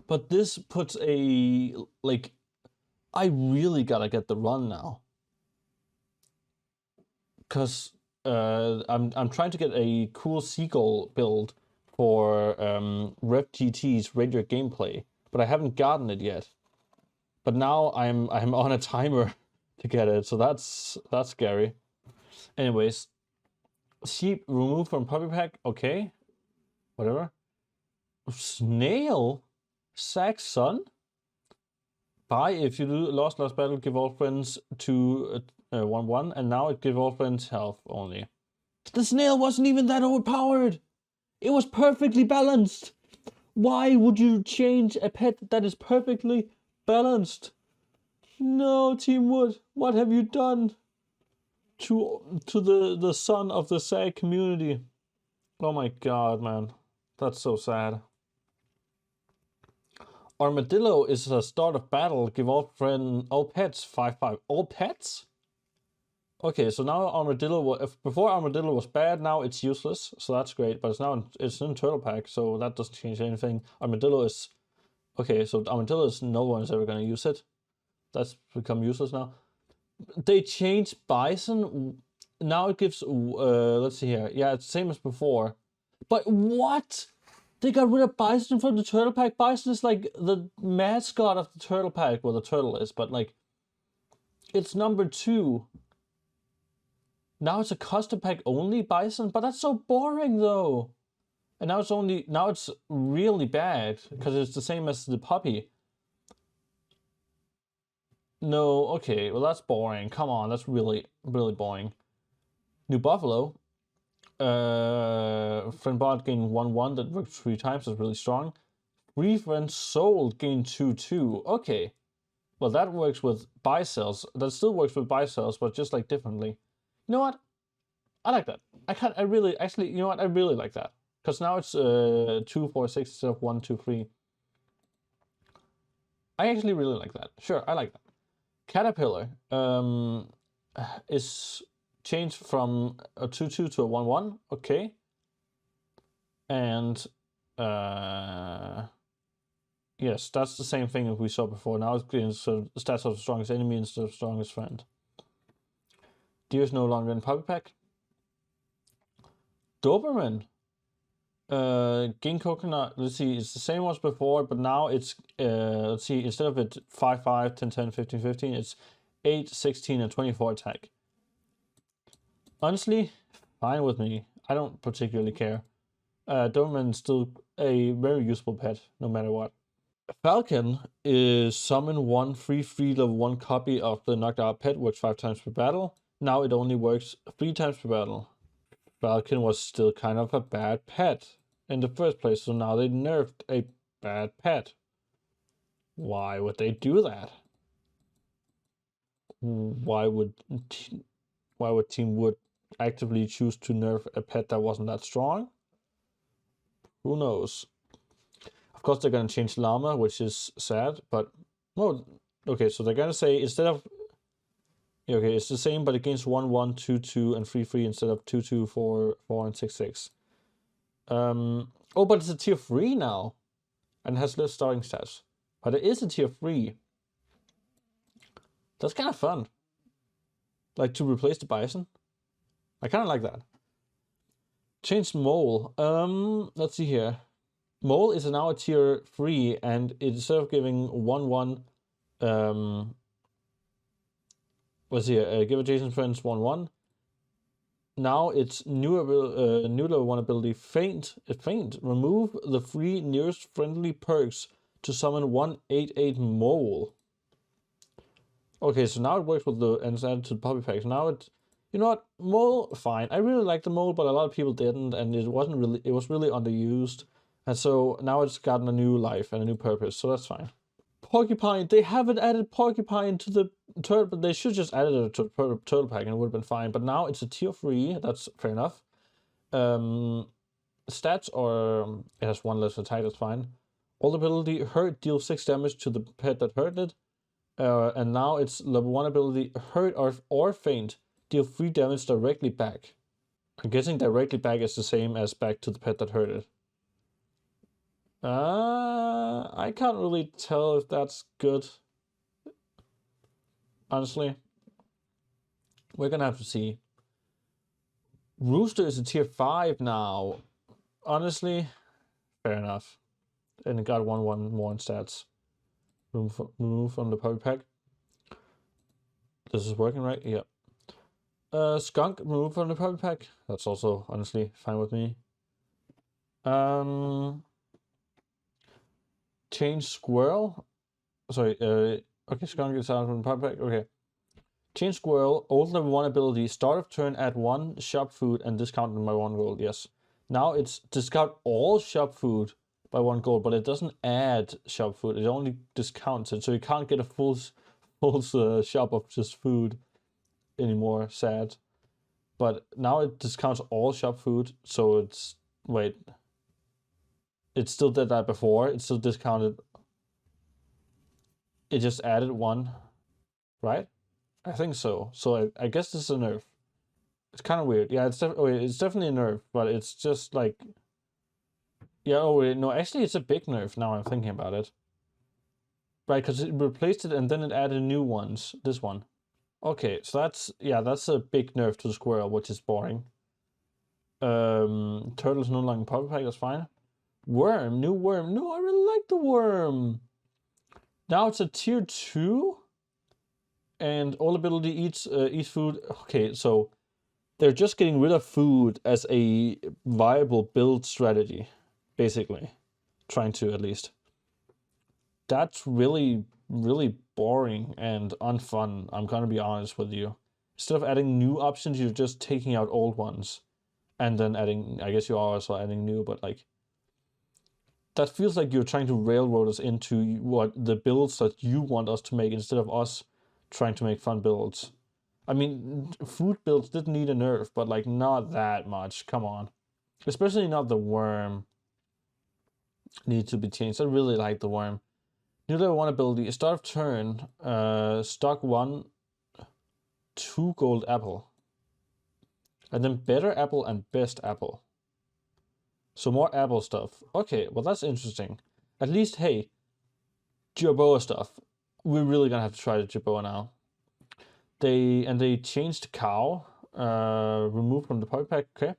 A: But this puts a, like, I really gotta get the run now. Because I'm trying to get a cool Seagull build for Rev GT's Radio Gameplay, but I haven't gotten it yet. But now I'm on a timer to get it, so that's scary. Anyways, sheep removed from puppy pack. Okay, whatever. Snail? Saxon? Buy if you lost last battle, give all friends to 1/1, and now it give all friends health only. The snail wasn't even that overpowered! It was perfectly balanced! Why would you change a pet that is perfectly balanced? No, Team Wood, what have you done to the son of the SAG community? Oh my god, man. That's so sad. Armadillo is a start of battle. Give all pets 5/5. All pets? Okay, so now Armadillo, if before Armadillo was bad, now it's useless, so that's great. But it's in Turtle Pack, so that doesn't change anything. Armadillo is okay, so Armadillo is no one's ever gonna use it. That's become useless now. They changed Bison. Now it gives let's see here. Yeah, it's the same as before. But what? They got rid of Bison from the Turtle Pack. Bison is like the mascot of the Turtle Pack. Well, the turtle is, but like, it's number 2. Now it's a custom pack only Bison, but that's so boring though. And now it's really bad because it's the same as the puppy. No, okay, well that's boring. Come on, that's really, really boring. New Buffalo. Friend bot gained 1/1 that worked 3 times. That's really strong. Free friend sold gained 2/2. Okay. Well, that works with buy sells. That still works with buy sells, but just like differently. You know what? I like that. I really, actually, you know what? I really like that. Because now it's 2, 4, 6 instead of 1, 2, 3. I actually really like that. Sure, I like that. Caterpillar is changed from a 2/2 to a 1/1. Okay. And yes, that's the same thing that we saw before. Now it's getting stats of the strongest enemy instead of strongest friend. Deer is no longer in puppy pack. Doberman. Gain coconut. Let's see, it's the same as before, but now it's let's see, instead of it 5/5, 10, 10, 15, 15, it's 8, 16, and 24 attack. Honestly, fine with me. I don't particularly care. Doberman is still a very useful pet, no matter what. Falcon is summon 1 free level 1 copy of the knocked out pet, works 5 times per battle. Now it only works 3 times per battle. Falcon was still kind of a bad pet in the first place, so now they nerfed a bad pet. Why would they do that? Why would Team Wood actively choose to nerf a pet that wasn't that strong? Who knows? Of course, they're gonna change Llama, which is sad, but no. Okay, so they're gonna say instead of okay, it's the same, but it gains 1, 1, 2, 2, and 3, 3 instead of 2, 2, 4, 4, and 6, 6. Oh, but it's a tier 3 now, and has less starting stats. But it is a tier 3. That's kind of fun. Like to replace the Bison. I kind of like that. Change Mole. Let's see here. Mole is now a tier 3, and instead of giving 1/1, let's see here, give adjacent friends 1/1. Now it's new level 1 ability, Faint. Faint. Remove the 3 nearest friendly perks to summon 1/8/8 Mole. Okay, so now it works with the and it's added to the puppy packs. Now it, you know what, Mole, fine. I really like the Mole, but a lot of people didn't, and it was really underused. And so now it's gotten a new life and a new purpose, so that's fine. Porcupine, they haven't added Porcupine to the turtle, but they should just added it to the turtle pack and it would have been fine. But now it's a tier 3, that's fair enough. Stats, or it has 1 less attack, that's fine. All ability, hurt, deal 6 damage to the pet that hurt it. And now it's level 1 ability, hurt or faint, deal 3 damage directly back. I'm guessing directly back is the same as back to the pet that hurt it. I can't really tell if that's good. Honestly, we're gonna have to see. Rooster is a tier 5 now. Honestly, fair enough. And it got 1/1 more in stats. Remove from the puppy pack. This is working, right? Yeah. Skunk, remove from the puppy pack. That's also honestly fine with me. change squirrel. Sorry, okay, skunk gets out from the puppy pack. Okay. Change squirrel, old level 1 ability, start of turn, add 1 shop food and discount them by 1 gold. Yes. Now it's discount all shop food by 1 gold, but it doesn't add shop food. It only discounts it, so you can't get a full shop of just food anymore. Sad. But now it discounts all shop food, so it's... Wait. It still did that before. It still discounted... It just added 1, right? I think so. So I guess this is a nerf. It's kind of weird. Yeah, it's definitely a nerf, but it's just like... Yeah, oh wait, no, actually it's a big nerf now I'm thinking about it. Right, because it replaced it and then it added new ones. This one. Okay, so that's... Yeah, that's a big nerf to the squirrel, which is boring. Turtle's no longer puppy pack, that's fine. Worm, new worm. No, I really like the worm. Now it's a tier 2. And all ability eats food. Okay, so they're just getting rid of food as a viable build strategy, basically. Trying to, at least. That's really, really boring and unfun, I'm gonna be honest with you. Instead of adding new options, you're just taking out old ones. And then adding, I guess you are also adding new, but like... That feels like you're trying to railroad us into what the builds that you want us to make instead of us trying to make fun builds. I mean, food builds did need a nerf, but like not that much. Come on. Especially not the worm. Needs to be changed. I really like the worm. New level 1 ability. Start of turn. Stock 1. 2 gold apple. And then better apple and best apple. So more apple stuff. Okay, well that's interesting. At least, hey, Jerboa stuff. We're really gonna have to try the Jerboa now. They changed cow. Removed from the puppy pack. Okay.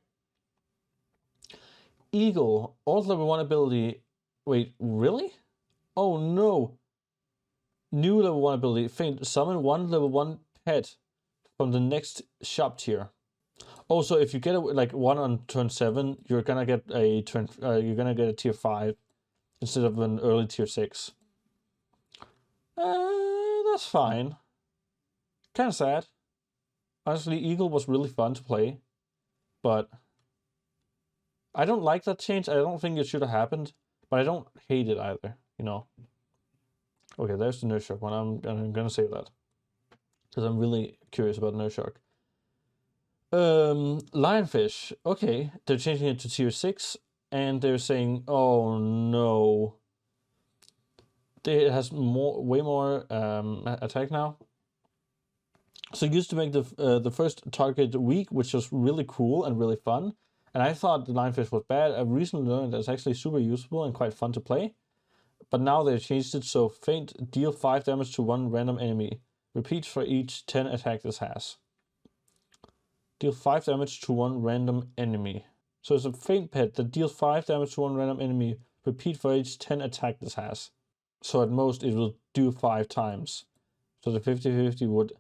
A: Eagle. Old level 1 ability. Wait, really? Oh no. New level 1 ability. Faint. Summon 1 level 1 pet from the next shop tier. Also, if you get like 1 on turn 7, you're gonna get a tier 5 instead of an early tier 6. That's fine. Kind of sad. Honestly, Eagle was really fun to play, but I don't like that change. I don't think it should have happened, but I don't hate it either, you know. Okay, there's the Nurse Shark one. I'm gonna save that because I'm really curious about Nurse Shark. Lionfish. Okay, they're changing it to tier 6, and they're saying, oh no, it has way more attack now. So it used to make the first target weak, which was really cool and really fun. And I thought the Lionfish was bad. I've recently learned that it's actually super useful and quite fun to play. But now they've changed it so faint, deal 5 damage to 1 random enemy. Repeat for each 10 attack this has. Deal 5 damage to 1 random enemy. So it's a faint pet that deals 5 damage to 1 random enemy. Repeat for each 10 attack this has. So at most it will do 5 times. So the 50-50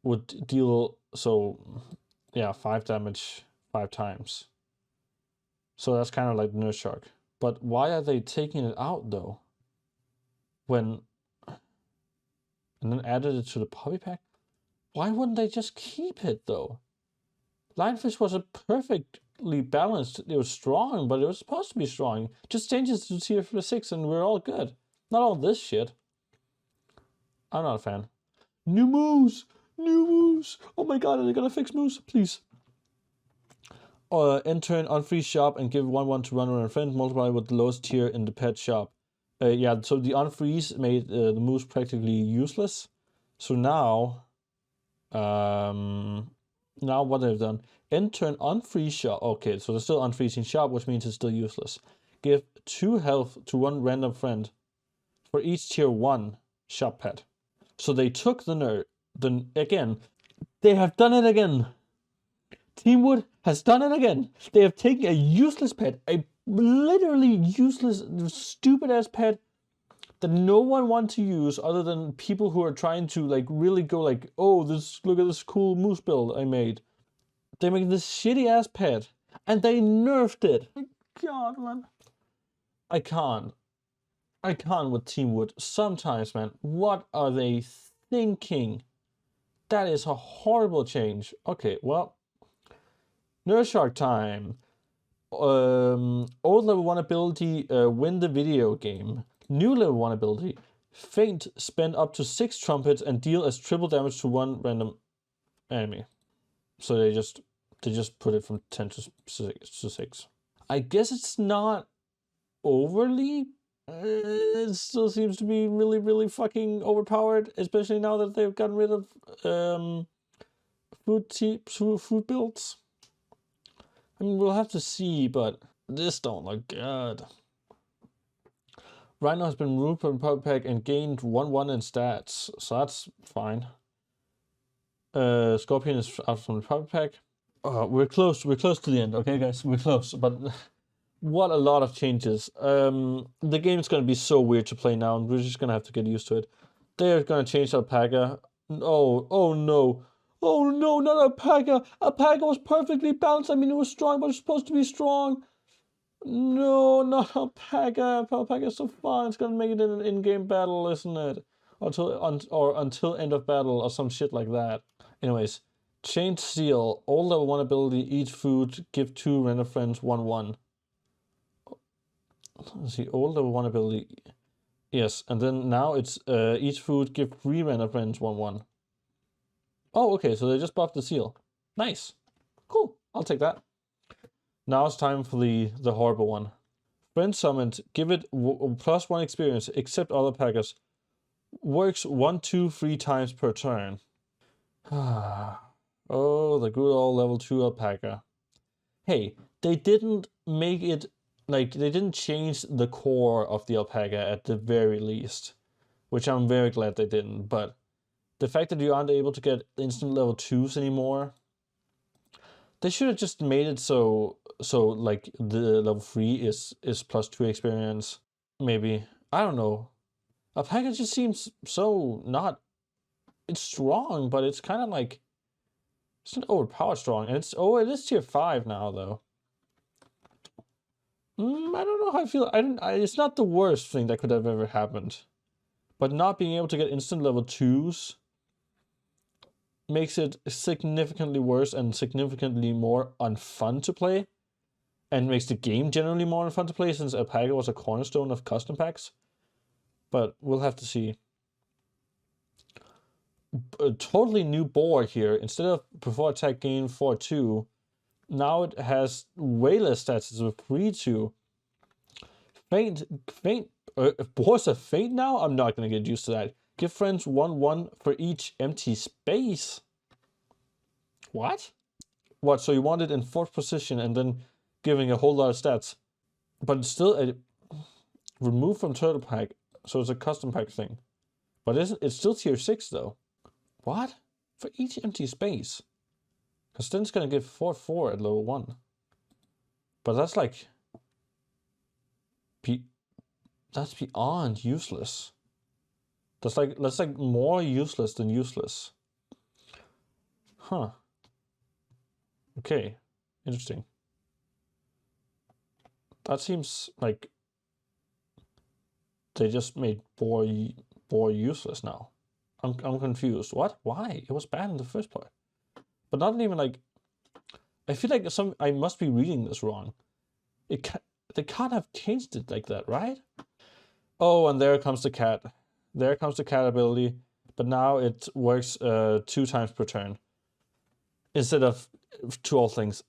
A: would deal, so yeah, 5 damage 5 times. So that's kind of like the Nurse Shark. But why are they taking it out though? And then added it to the puppy pack? Why wouldn't they just keep it though? Lionfish was a perfectly balanced, it was strong, but it was supposed to be strong. Just change it to tier 6 and we're all good. Not all this shit. I'm not a fan. New moves! New moves! Oh my god, are they gonna fix moves? Please. Enter an unfreeze shop and give 1/1 to runner and friend. Multiply with the lowest tier in the pet shop. Yeah, so the unfreeze made the moves practically useless. So now... now what they've done. Enter an unfreeze shop. Okay, so they're still unfreezing shop, which means it's still useless. Give 2 health to 1 random friend for each tier 1 shop pet. So they took the nerd. Then again, they have done it again. Teamwood has done it again. They have taken a useless pet, a literally useless, stupid ass pet that no one wants to use other than people who are trying to like really go like, oh, look at this cool moose build I made. They make this shitty ass pet and they nerfed it. My god, man. I can't. I can't with Team Wood. Sometimes, man, what are they thinking? That is a horrible change. Okay, well, Nerd Shark time. Old level 1 ability, win the video game. New level 1 ability, Faint, spend up to 6 trumpets and deal as triple damage to one random enemy. So they just put it from 10 to 6. I guess it's not overly. It still seems to be really, really fucking overpowered, especially now that they've gotten rid of food builds. I mean, we'll have to see, but this don't look good. Rhino has been removed from the Puppy Pack and gained 1/1 in stats, so that's fine. Scorpion is out from the Puppy Pack. We're close to the end, okay guys? We're close, but what a lot of changes. The game's gonna be so weird to play now, and we're just gonna have to get used to it. They're gonna change Alpaca. Oh no. Oh no, not Alpaca! Alpaca was perfectly balanced. I mean, it was strong, but it's supposed to be strong. No, not Alpaca. Alpaca is so fun. It's gonna make it in an in-game battle, isn't it? Until end of battle or some shit like that. Anyways, change seal. All level 1 ability, eat food, give 2 random friends 1/1. Let's see, all level 1 ability. Yes, and then now it's eat food, give 3 random friends 1/1. Oh, okay, so they just buffed the seal. Nice. Cool, I'll take that. Now it's time for the horrible one. Friend summoned, give it +1 experience, except other packers. Works 1, 2, 3 times per turn. Oh, the good old level 2 alpaca. Hey, they didn't make it, like, they didn't change the core of the alpaca at the very least. Which I'm very glad they didn't, but the fact that you aren't able to get instant level 2s anymore, they should have just made it so like the level 3 is +2 experience. Maybe. I don't know. Alpaca just seems so not. It's strong, but it's kind of like. It's not overpowered strong. And it is tier 5 now, though. I don't know how I feel. It's not the worst thing that could have ever happened. But not being able to get instant level 2s makes it significantly worse and significantly more unfun to play. And makes the game generally more unfun to play, since Alpaca was a cornerstone of custom packs. But we'll have to see. A totally new board here. Instead of before attack gain 4/2, now it has way less stats. It's a 3/2. Faint. Boards are faint now? I'm not gonna get used to that. Give friends 1/1 for each empty space. What? What? So you want it in 4th position and then giving a whole lot of stats, but it's still a remove from turtle pack. So it's a custom pack thing, but it's still tier 6 though. What? For each empty space? Because then it's gonna give 4/4 at level 1. But that's like that's beyond useless. That's like more useless than useless. Huh. Okay. Interesting. That seems like they just made boar useless now. I'm confused. What? Why? It was bad in the first place. But not even like. I feel like I must be reading this wrong. They can't have changed it like that, right? Oh, and there comes the cat. There comes the cat ability, but now it works 2 times per turn instead of 2 all things.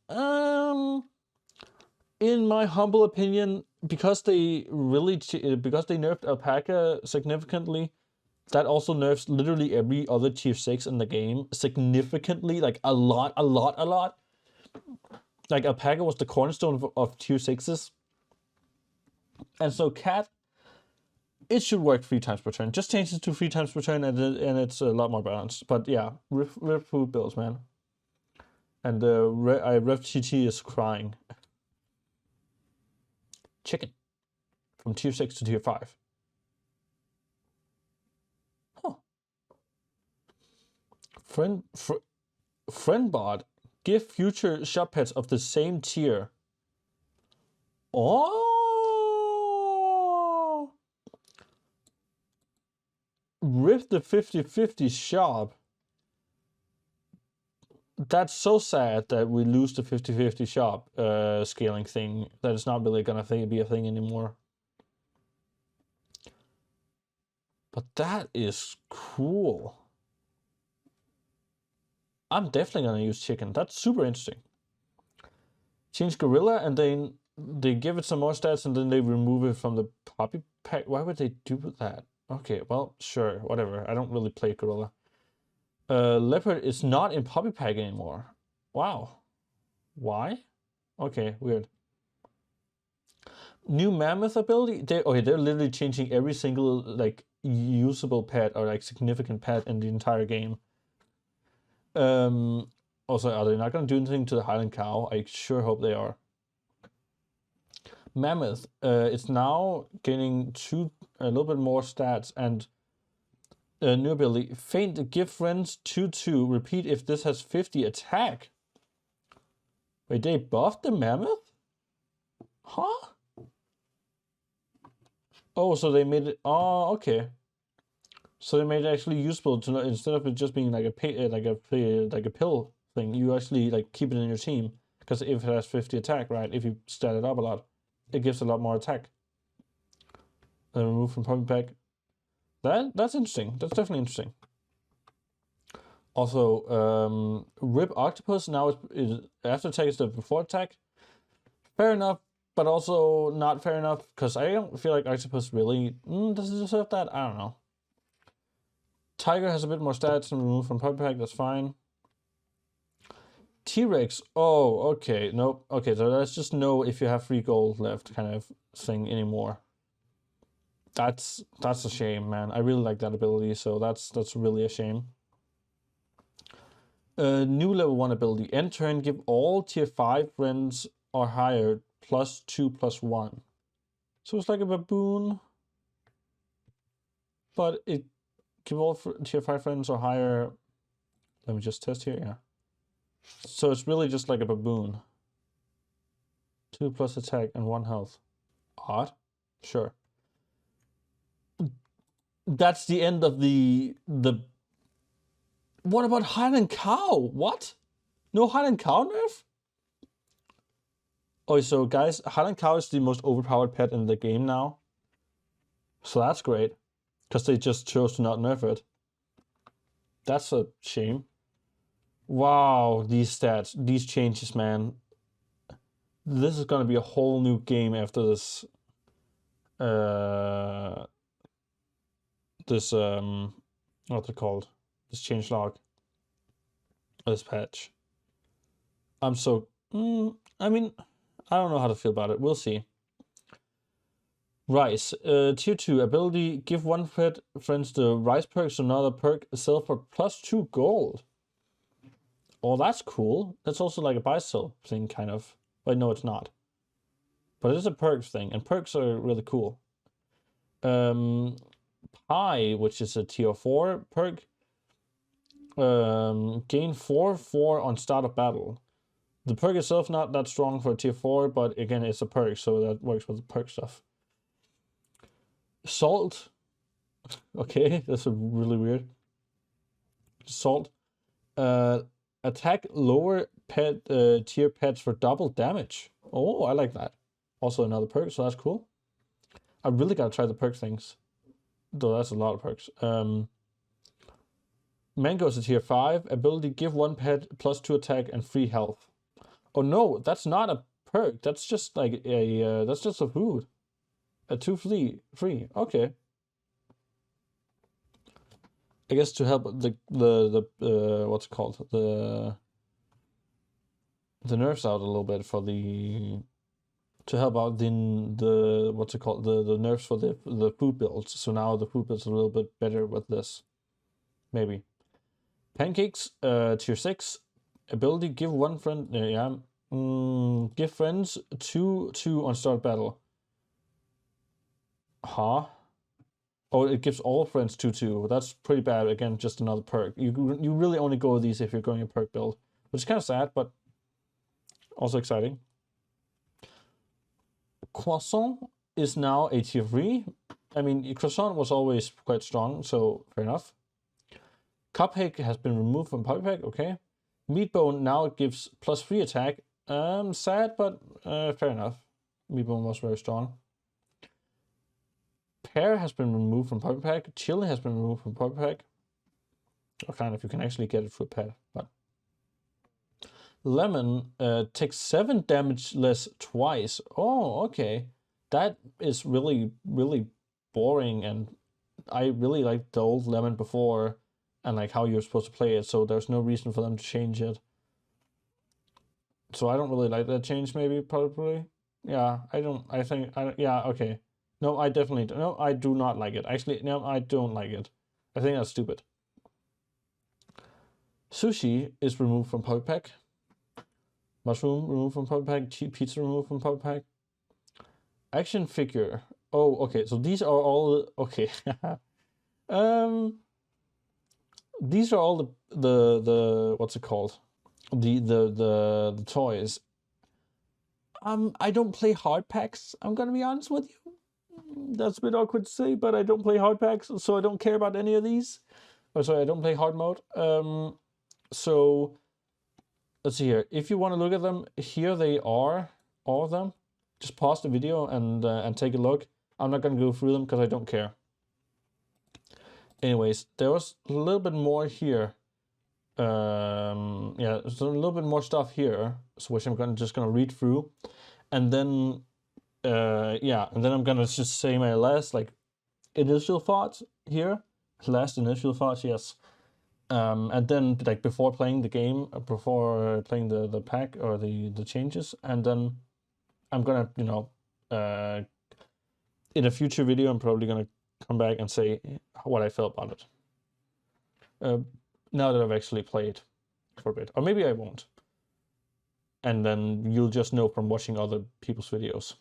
A: In my humble opinion, because they nerfed Alpaca significantly, that also nerfs literally every other tier 6 in the game significantly, like a lot. Like Alpaca was the cornerstone of tier 6s. And so cat, it should work 3 times per turn. Just change it to 3 times per turn and it's a lot more balanced. But yeah, rip food builds, man. And Rev TT is crying. Chicken. From tier 6 to tier 5. Huh. Friend bot. Give future shop pets of the same tier. Oh! Rip the 50-50 shop. That's so sad that we lose the 50-50 shop scaling thing. That is not really gonna be a thing anymore. But that is cool. I'm definitely gonna use chicken. That's super interesting. Change gorilla and then they give it some more stats and then they remove it from the puppy pack. Why would they do that? Okay, well, sure, whatever. I don't really play gorilla. Leopard is not in puppy pack anymore. Wow. Why? Okay, weird. New mammoth ability. They're literally changing every single like usable pet or like significant pet in the entire game. Also, are they not gonna do anything to the Highland cow? I sure hope they are. Mammoth. It's now gaining a little bit more stats and new ability. Faint. Give friends 2/2. Repeat if this has 50 attack. Wait, they buffed the mammoth? Huh? Oh, so they made it. Oh, okay. So they made it actually useful to know, instead of it just being like a pill thing, you actually like keep it in your team because if it has 50 attack, right? If you stat it up a lot, it gives a lot more attack. Then remove from puppy pack. That's interesting. That's definitely interesting. Also, Rip Octopus now is after attack is the before attack. Fair enough, but also not fair enough because I don't feel like Octopus really does it deserve that. I don't know. Tiger has a bit more stats and removed from puppy pack. That's fine. T-Rex. Oh, okay. Nope. Okay, so let's just know if you have 3 gold left, kind of thing anymore. That's a shame, man. I really like that ability, so that's really a shame. New level 1 ability. End turn, give all tier 5 friends or higher +2/+1. So it's like a baboon, but it give all tier 5 friends or higher. Let me just test here. Yeah. So it's really just like a baboon. 2+ attack and 1 health. Odd. Sure. That's the end of the. What about Highland Cow? What? No Highland Cow nerf? Oh, so guys, Highland Cow is the most overpowered pet in the game now. So that's great. Because they just chose to not nerf it. That's a shame. Wow, these stats, these changes, man. This is gonna be a whole new game after this. What's it called? This changelog. This patch. I'm so. I mean, I don't know how to feel about it. We'll see. Rice. Tier 2 ability. Give one friends the rice perk, so another perk sell for +2 gold. Oh, that's cool. That's also like a buy sell thing, kind of. Wait, no, it's not. But it is a perks thing, and perks are really cool. Pie, which is a tier 4 perk. Gain 4/4 on start of battle. The perk itself not that strong for tier 4, but again, it's a perk, so that works with the perk stuff. Salt. Okay, that's a really weird. Salt. Attack lower pet tier pets for double damage. Oh, I like that. Also another perk, so that's cool. I really gotta try the perk things. Though that's a lot of perks. Mango is a tier 5. Ability, give one pet +2 attack and 3 health. Oh no, that's not a perk. That's just like a that's just a food. A 2 free. Okay. I guess to help the what's it called, the nerfs out a little bit for the, to help out the what's it called, the nerfs for the food builds. So now the food builds are a little bit better with this, maybe. Pancakes, tier 6. Ability, give one friend. Give friends 2/2 on start battle. Huh? Oh, it gives all friends 2/2. That's pretty bad. Again, just another perk. You really only go with these if you're going a perk build, which is kind of sad, but also exciting. Croissant is now a tier 3. I mean, Croissant was always quite strong, so fair enough. Cupcake has been removed from Puppy Pack, okay. Meatbone now gives +3 attack. Sad, but fair enough. Meatbone was very strong. Pear has been removed from Puppy Pack. Chili has been removed from Puppy Pack. Or kind of, you can actually get it through a pet, but... Lemon takes 7 damage less twice. Oh, okay. That is really, really boring, and I really liked the old Lemon before, and like how you're supposed to play it, so there's no reason for them to change it. So I don't really like that change, maybe, probably. Yeah, yeah, okay. No, I definitely don't. No, I do not like it. Actually, no, I don't like it. I think that's stupid. Sushi is removed from Puppy Pack. Mushroom removed from Puppy Pack. Cheap pizza removed from Puppy Pack. Action figure. Oh, okay. So these are all okay. These are all the what's it called? The toys. I don't play hard packs. I'm gonna be honest with you. That's a bit awkward to say, but I don't play hard packs, so I don't care about any of these. Oh, sorry, I don't play hard mode. So let's see here. If you want to look at them, here they are, all of them. Just pause the video and take a look. I'm not gonna go through them because I don't care. Anyways, there was a little bit more here. Yeah, there's a little bit more stuff here, so which I'm just gonna read through, and then yeah, and then I'm gonna just say my last initial thoughts here. Last initial thoughts, yes. And then like before playing the game, before playing the pack or the changes, and then I'm gonna, you know, in a future video, I'm probably gonna come back and say what I felt about it. Now that I've actually played for a bit, or maybe I won't. And then you'll just know from watching other people's videos.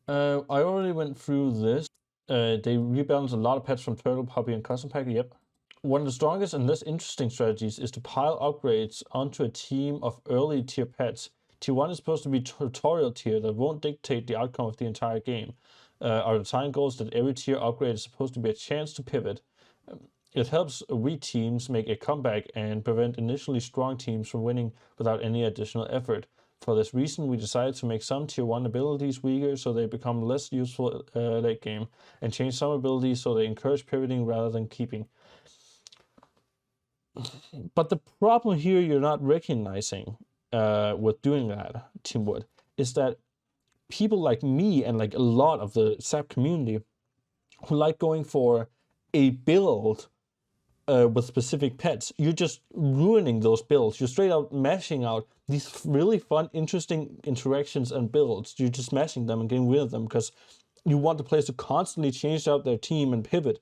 A: I already went through this. They rebalance a lot of pets from Turtle, Puppy, and Custom Pack. Yep. One of the strongest and less interesting strategies is to pile upgrades onto a team of early tier pets. Tier 1 is supposed to be tutorial tier that won't dictate the outcome of the entire game. Our design goals that every tier upgrade is supposed to be a chance to pivot. It helps weak teams make a comeback and prevent initially strong teams from winning without any additional effort. For this reason, we decided to make some tier 1 abilities weaker so they become less useful late game, and change some abilities so they encourage pivoting rather than keeping. But the problem here you're not recognizing with doing that, Team Wood, is that people like me and like a lot of the SAP community who like going for a build with specific pets, you're just ruining those builds. You're straight out mashing out these really fun, interesting interactions and builds. You're just mashing them and getting rid of them because you want the players to constantly change out their team and pivot.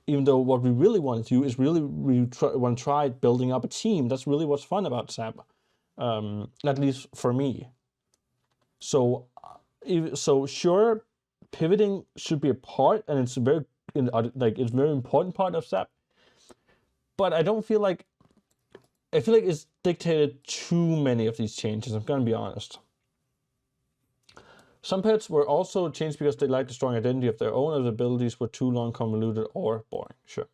A: Even though what we really want to do is really want to try building up a team. That's really what's fun about SAP, at least for me. So sure, pivoting should be a part, and it's a very important part of SAP. But I feel like it's dictated too many of these changes. I'm gonna be honest. Some pets were also changed because they lacked a strong identity of their own, as abilities were too long, convoluted, or boring. Sure.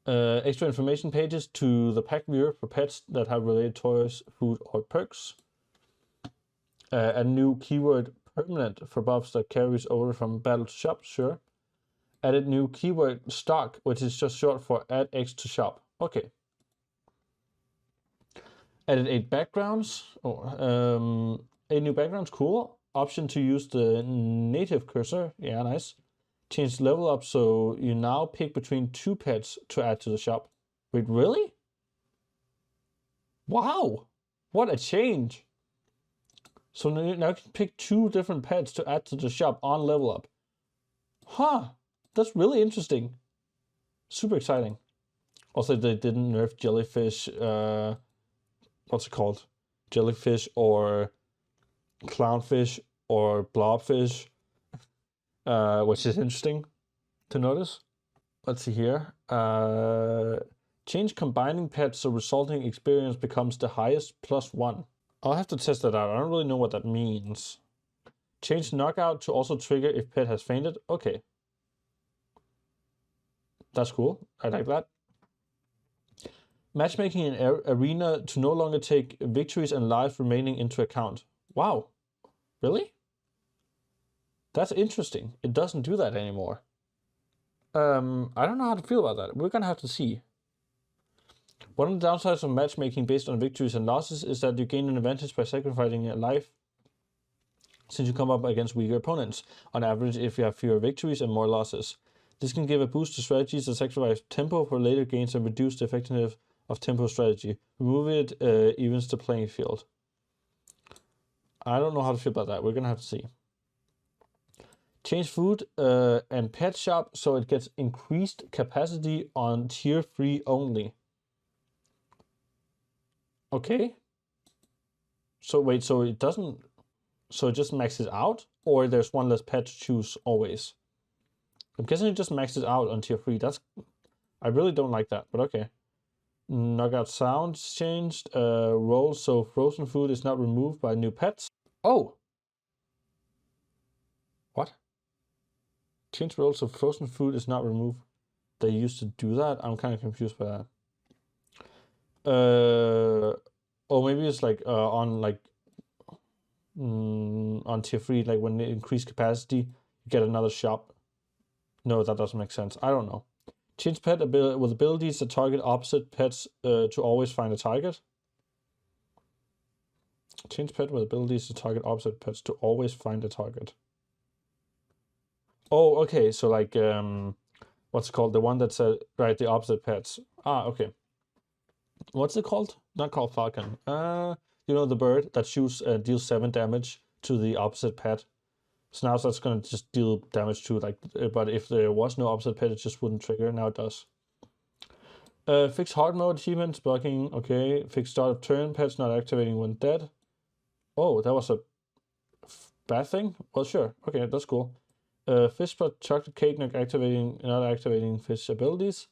A: Extra information pages to the pack viewer for pets that have related toys, food, or perks. A new keyword permanent for buffs that carries over from battle to shop. Sure. Added new keyword stock, which is just short for add X to shop. Okay. Added 8 backgrounds. 8 new backgrounds. Cool. Option to use the native cursor. Yeah, nice. Change level up so you now pick between 2 pets to add to the shop. Wait, really? Wow. What a change. So now you can pick 2 different pets to add to the shop on level up. Huh. That's really interesting. Super exciting. Also, they didn't nerf jellyfish, what's it called? Jellyfish or clownfish or blobfish, which is interesting to notice. Let's see here. Change combining pets so resulting experience becomes the highest +1. I'll have to test that out. I don't really know what that means. Change knockout to also trigger if pet has fainted. Okay. That's cool. I like that. Matchmaking in arena to no longer take victories and lives remaining into account. Wow. Really? That's interesting. It doesn't do that anymore. I don't know how to feel about that. We're gonna have to see. One of the downsides of matchmaking based on victories and losses is that you gain an advantage by sacrificing a life since you come up against weaker opponents, on average if you have fewer victories and more losses. This can give a boost to strategies that sacrifice tempo for later gains and reduce the effectiveness of tempo strategy. Remove it evens the playing field. I don't know how to feel about that. We're gonna have to see. Change food and pet shop so it gets increased capacity on tier 3 only. Okay. So wait, so it doesn't, so it just maxes out, or there's one less pet to choose always? I'm guessing it just maxes out on tier 3. I really don't like that, but okay. Knockout sounds changed. Rolls so frozen food is not removed by new pets. Oh. What? Change rolls so frozen food is not removed. They used to do that? I'm kind of confused by that. Or maybe it's like on tier 3, like when they increase capacity, you get another shop. No, that doesn't make sense. I don't know. Change pet with abilities that target opposite pets to always find a target. Change pet with abilities to target opposite pets to always find a target. Oh, okay. So like, what's it called? The one that said, right, the opposite pets. Ah, okay. What's it called? Not called falcon. You know, the bird that shoots deals 7 damage to the opposite pet. So now that's gonna just deal damage to like, but if there was no opposite pet, it just wouldn't trigger. Now it does. Fix hard mode achievements, blocking. Okay. Fix start of turn, pets not activating when dead. Oh, that was a bad thing? Well, sure. Okay, that's cool. Fish but chocolate cake not activating fish abilities.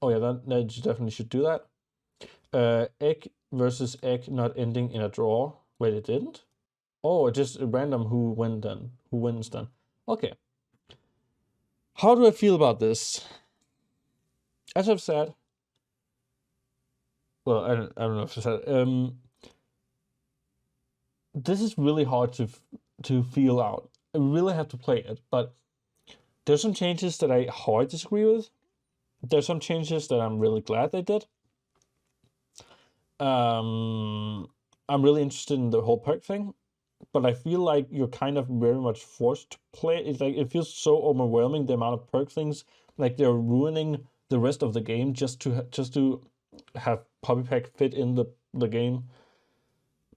A: Oh yeah, that you definitely should do that. Egg versus egg not ending in a draw. Wait, it didn't? Oh, just random who wins then. Okay. How do I feel about this? As I've said, well, I don't know if I said, this is really hard to feel out. I really have to play it, but there's some changes that I hard disagree with. There's some changes that I'm really glad they did. I'm really interested in the whole perk thing, but I feel like you're kind of very much forced to play. It's like it feels so overwhelming, the amount of perk things, like they're ruining the rest of the game just to have Puppy Pack fit in the game.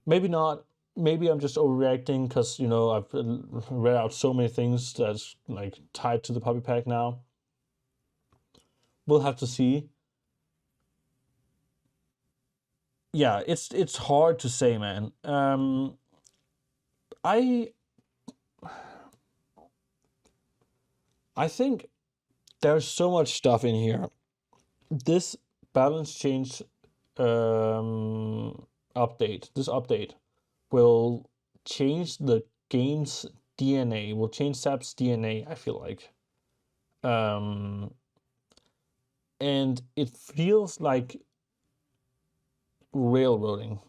A: Maybe not. Maybe I'm just overreacting because, you know, I've read out so many things that's like tied to the Puppy Pack now. We'll have to see. Yeah, it's hard to say, man. I think there's so much stuff in here. This balance change update, this update will change the game's DNA, will change SAP's DNA, I feel like. And it feels like railroading.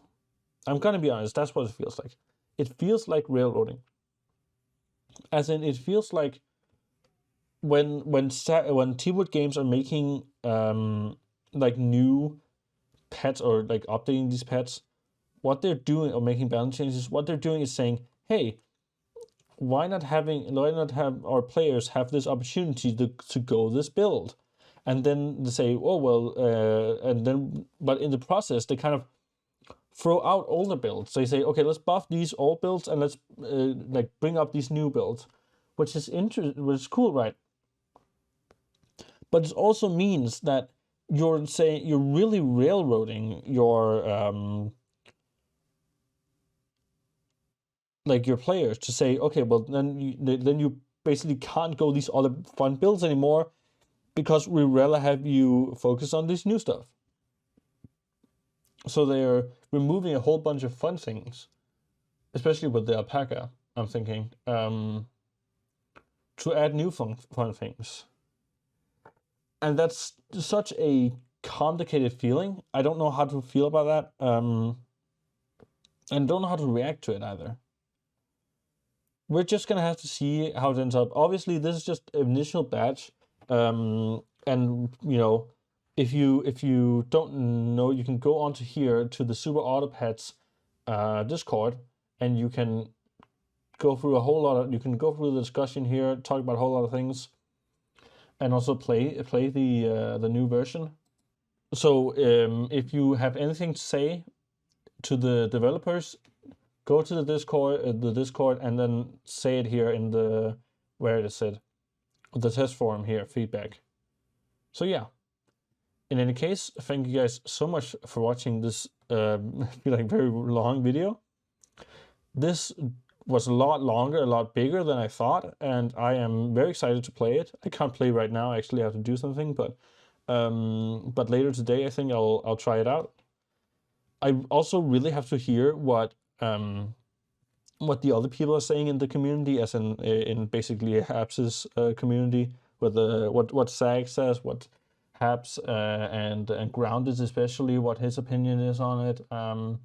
A: I'm gonna be honest, that's what it feels like. It feels like railroading. As in, it feels like when Teamwood Games are making like new pets or like updating these pets, what they're doing or making balance changes, what they're doing is saying, hey, why not have our players have this opportunity to go this build? And then they say, oh, well, and then, but in the process, they kind of throw out older builds. They say, okay, let's buff these old builds and let's like bring up these new builds, which is cool, right? But it also means that you're really railroading your like your players to say, okay, well then you basically can't go these other fun builds anymore because we rather have you focus on this new stuff. So they're removing a whole bunch of fun things. especially with the alpaca, I'm thinking, to add new fun things. And that's such a complicated feeling. I don't know how to feel about that. And don't know how to react to it either. We're just gonna have to see how it ends up. Obviously, this is just initial batch. And you know, if you don't know, you can go onto here to the Super Autopads Discord, and you can go through a whole lot of. You can go through the discussion here, talk about a whole lot of things, and also play the new version. So if you have anything to say to the developers, go to the Discord, and then say it here in the where it is said, the test forum here, feedback. So yeah. In any case, thank you guys so much for watching this like very long video. This was a lot longer, a lot bigger than I thought, and I am very excited to play it. I can't play right now. I actually have to do something, but later today I think I'll try it out. I also really have to hear what the other people are saying in the community, as in basically Habs's community, with what Sag says, what Habs and Grounded especially, what his opinion is on it. I'm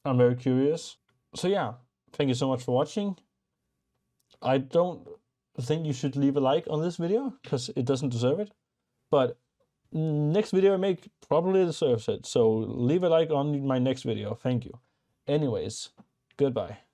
A: very curious. So yeah, thank you so much for watching. I don't think you should leave a like on this video because it doesn't deserve it, but next video I make probably deserves it. So leave a like on my next video. Thank you. Anyways, goodbye.